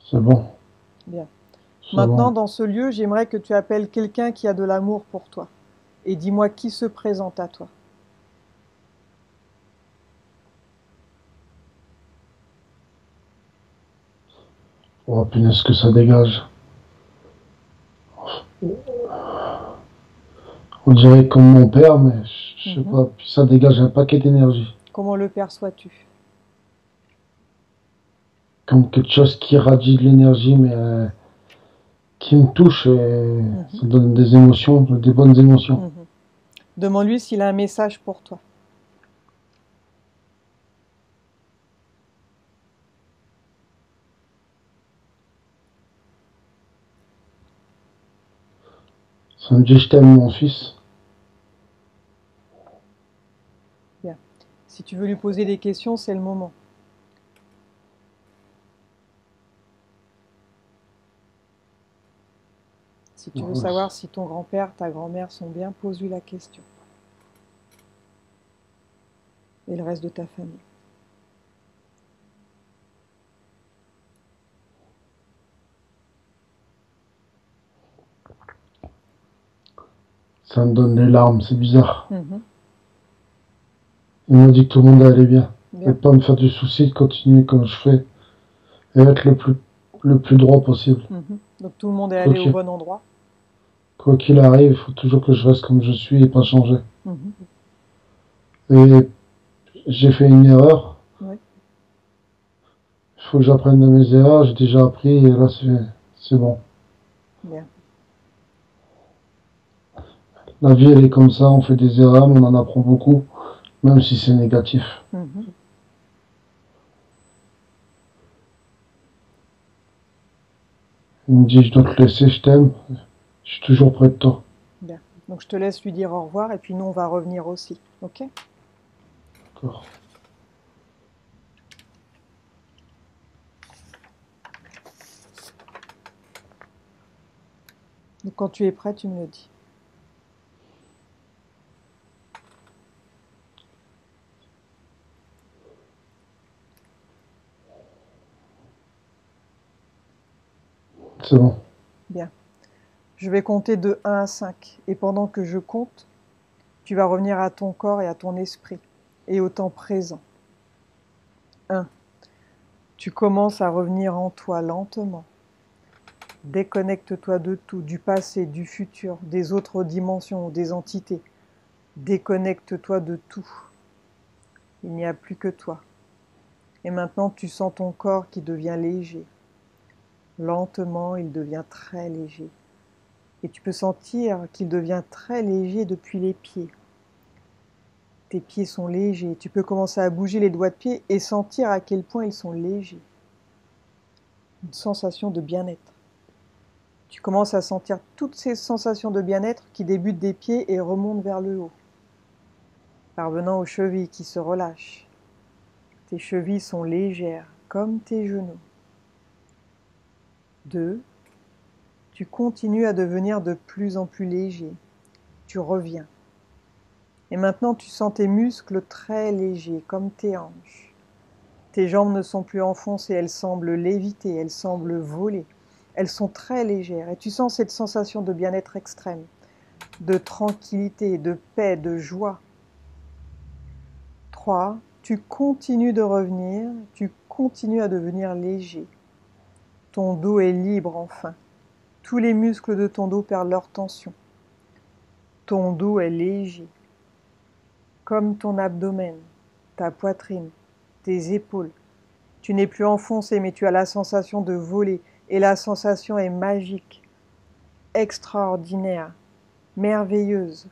C'est bon. Bien. C'est Maintenant, bon. dans ce lieu, j'aimerais que tu appelles quelqu'un qui a de l'amour pour toi. Et dis-moi qui se présente à toi. Oh punaise, que ça dégage. On dirait comme mon père, mais je sais Mhm. pas. Puis ça dégage un paquet d'énergie. Comment le perçois-tu? Comme quelque chose qui irradie de l'énergie, mais qui me touche et Mhm. ça donne des émotions, des bonnes émotions. Mhm. Demande-lui s'il a un message pour toi. Ça me dit je t'aime mon fils. Bien. Si tu veux lui poser des questions, c'est le moment. Si tu veux savoir si ton grand-père, ta grand-mère sont bien, pose-lui la question. Et le reste de ta famille. Ça me donne des larmes, c'est bizarre. Mhm. Il m'a dit que tout le monde allait bien. Et Bien. pas me faire du souci, de continuer comme je fais. Et être le plus droit possible. Mhm. Donc tout le monde est Quoi allé au qu'il bon endroit. quoi qu'il arrive, il faut toujours que je reste comme je suis et pas changer. Mhm. Et j'ai fait une erreur. Oui. Il faut que j'apprenne de mes erreurs. J'ai déjà appris et là c'est bon. Bien. La vie, elle est comme ça, on fait des erreurs, mais on en apprend beaucoup, même si c'est négatif. Mhm. Il me dit, je dois te laisser, je t'aime, je suis toujours près de toi. Bien. Donc je te laisse lui dire au revoir et puis nous on va revenir aussi. Ok? D'accord. Donc quand tu es prêt, tu me le dis. C'est bon. Bien. Je vais compter de 1 à 5 et pendant que je compte, tu vas revenir à ton corps et à ton esprit et au temps présent. 1. Tu commences à revenir en toi lentement. Déconnecte-toi de tout, du passé, du futur, des autres dimensions, des entités. Déconnecte-toi de tout. Il n'y a plus que toi. Et maintenant, tu sens ton corps qui devient léger. Lentement, il devient très léger. Et tu peux sentir qu'il devient très léger depuis les pieds. Tes pieds sont légers. Tu peux commencer à bouger les doigts de pied et sentir à quel point ils sont légers. Une sensation de bien-être. Tu commences à sentir toutes ces sensations de bien-être qui débutent des pieds et remontent vers le haut, parvenant aux chevilles qui se relâchent. Tes chevilles sont légères, comme tes genoux. 2. Tu continues à devenir de plus en plus léger. Tu reviens. Et maintenant, tu sens tes muscles très légers, comme tes hanches. Tes jambes ne sont plus enfoncées, elles semblent léviter, elles semblent voler. Elles sont très légères et tu sens cette sensation de bien-être extrême, de tranquillité, de paix, de joie. 3. Tu continues de revenir, tu continues à devenir léger. Ton dos est libre enfin. Tous les muscles de ton dos perdent leur tension. Ton dos est léger, comme ton abdomen, ta poitrine, tes épaules. Tu n'es plus enfoncé, mais tu as la sensation de voler. Et la sensation est magique, extraordinaire, merveilleuse.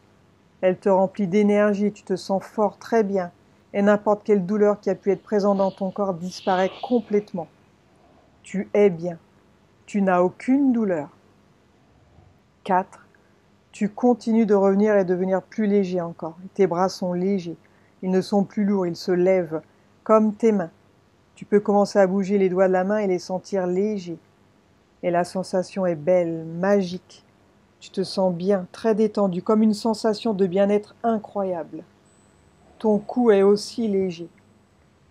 Elle te remplit d'énergie, tu te sens fort, très bien. Et n'importe quelle douleur qui a pu être présente dans ton corps disparaît complètement. Tu es bien. Tu n'as aucune douleur. 4. Tu continues de revenir et devenir plus léger encore. Tes bras sont légers. Ils ne sont plus lourds, ils se lèvent, comme tes mains. Tu peux commencer à bouger les doigts de la main et les sentir légers. Et la sensation est belle, magique. Tu te sens bien, très détendu, comme une sensation de bien-être incroyable. Ton cou est aussi léger.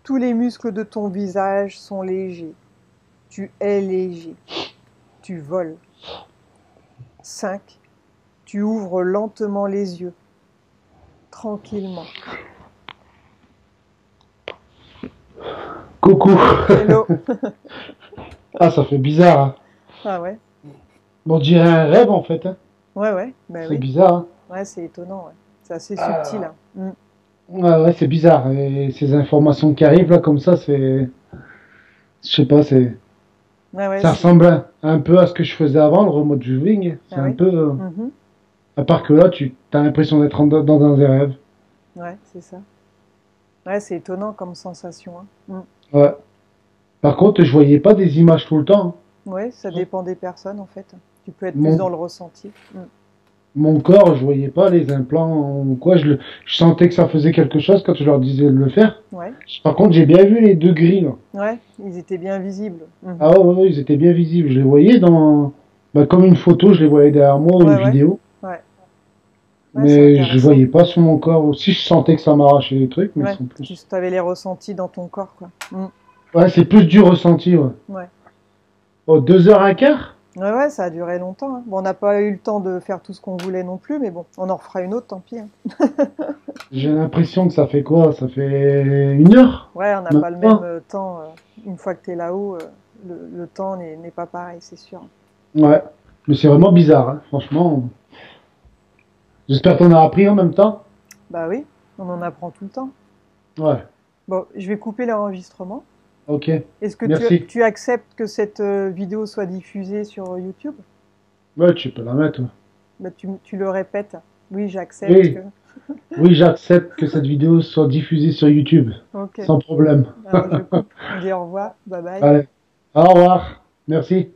Tous les muscles de ton visage sont légers. Tu es léger. Tu voles. 5. Tu ouvres lentement les yeux, tranquillement. Coucou. Hello. Ah, ça fait bizarre, hein. Ah ouais? Bon, on dirait un rêve, en fait, hein. Ouais, bah C'est oui. bizarre, hein. Ouais, c'est étonnant, ouais. C'est assez subtil, hein. Ouais, c'est bizarre. Et ces informations qui arrivent, là, comme ça, c'est... Je sais pas, c'est... Ouais, Ça ressemble un peu à ce que je faisais avant, le remote viewing. C'est Ah un oui? peu... Mhm. À part que là, tu as l'impression d'être dans un des rêves. Ouais, c'est ça. Ouais, c'est étonnant comme sensation, hein. Ouais. Par contre, je voyais pas des images tout le temps, Ouais, ça hein. dépend des personnes, en fait. Tu peux être plus Mon, dans le ressenti. mon corps, je voyais pas les implants ou quoi. Je sentais que ça faisait quelque chose quand je leur disais de le faire. Ouais, Par contre, j'ai bien vu les deux grilles, là. ouais, ils étaient bien visibles. Ah ouais, ouais, ils étaient bien visibles. Je les voyais dans... Bah, comme une photo, je les voyais derrière moi ou une Ouais, ouais, vidéo. ouais, ouais, c'est Mais je les intéressant. voyais pas sur mon corps. Aussi, je sentais que ça m'arrachait des trucs, mais Ouais, sans tu plus. avais les ressentis dans ton corps, quoi. Ouais, c'est plus du ressenti, ouais. Ouais. Oh, 2 heures et quart? Ouais, ouais, ça a duré longtemps, hein. Bon, on n'a pas eu le temps de faire tout ce qu'on voulait non plus, mais bon, on en refera une autre, tant pis, hein. J'ai l'impression que ça fait quoi? Ça fait 1 heure? Ouais, on n'a Même pas le même pas. temps. Une fois que tu es là-haut, le temps n'est pas pareil, c'est sûr. Ouais. Mais c'est vraiment bizarre, hein. Franchement. J'espère qu'on a appris en même temps. Bah oui, on en apprend tout le temps. Ouais. Bon, je vais couper l'enregistrement. Ok. Est-ce que Merci. tu acceptes que cette vidéo soit diffusée sur YouTube? Ouais, tu peux la mettre, ouais. Bah, tu le répètes. Oui, j'accepte Oui, que... oui, j'accepte que cette vidéo soit diffusée sur YouTube, Ok. sans problème. Alors je coupe. On dit au revoir. Bye bye. Allez, au revoir. Merci.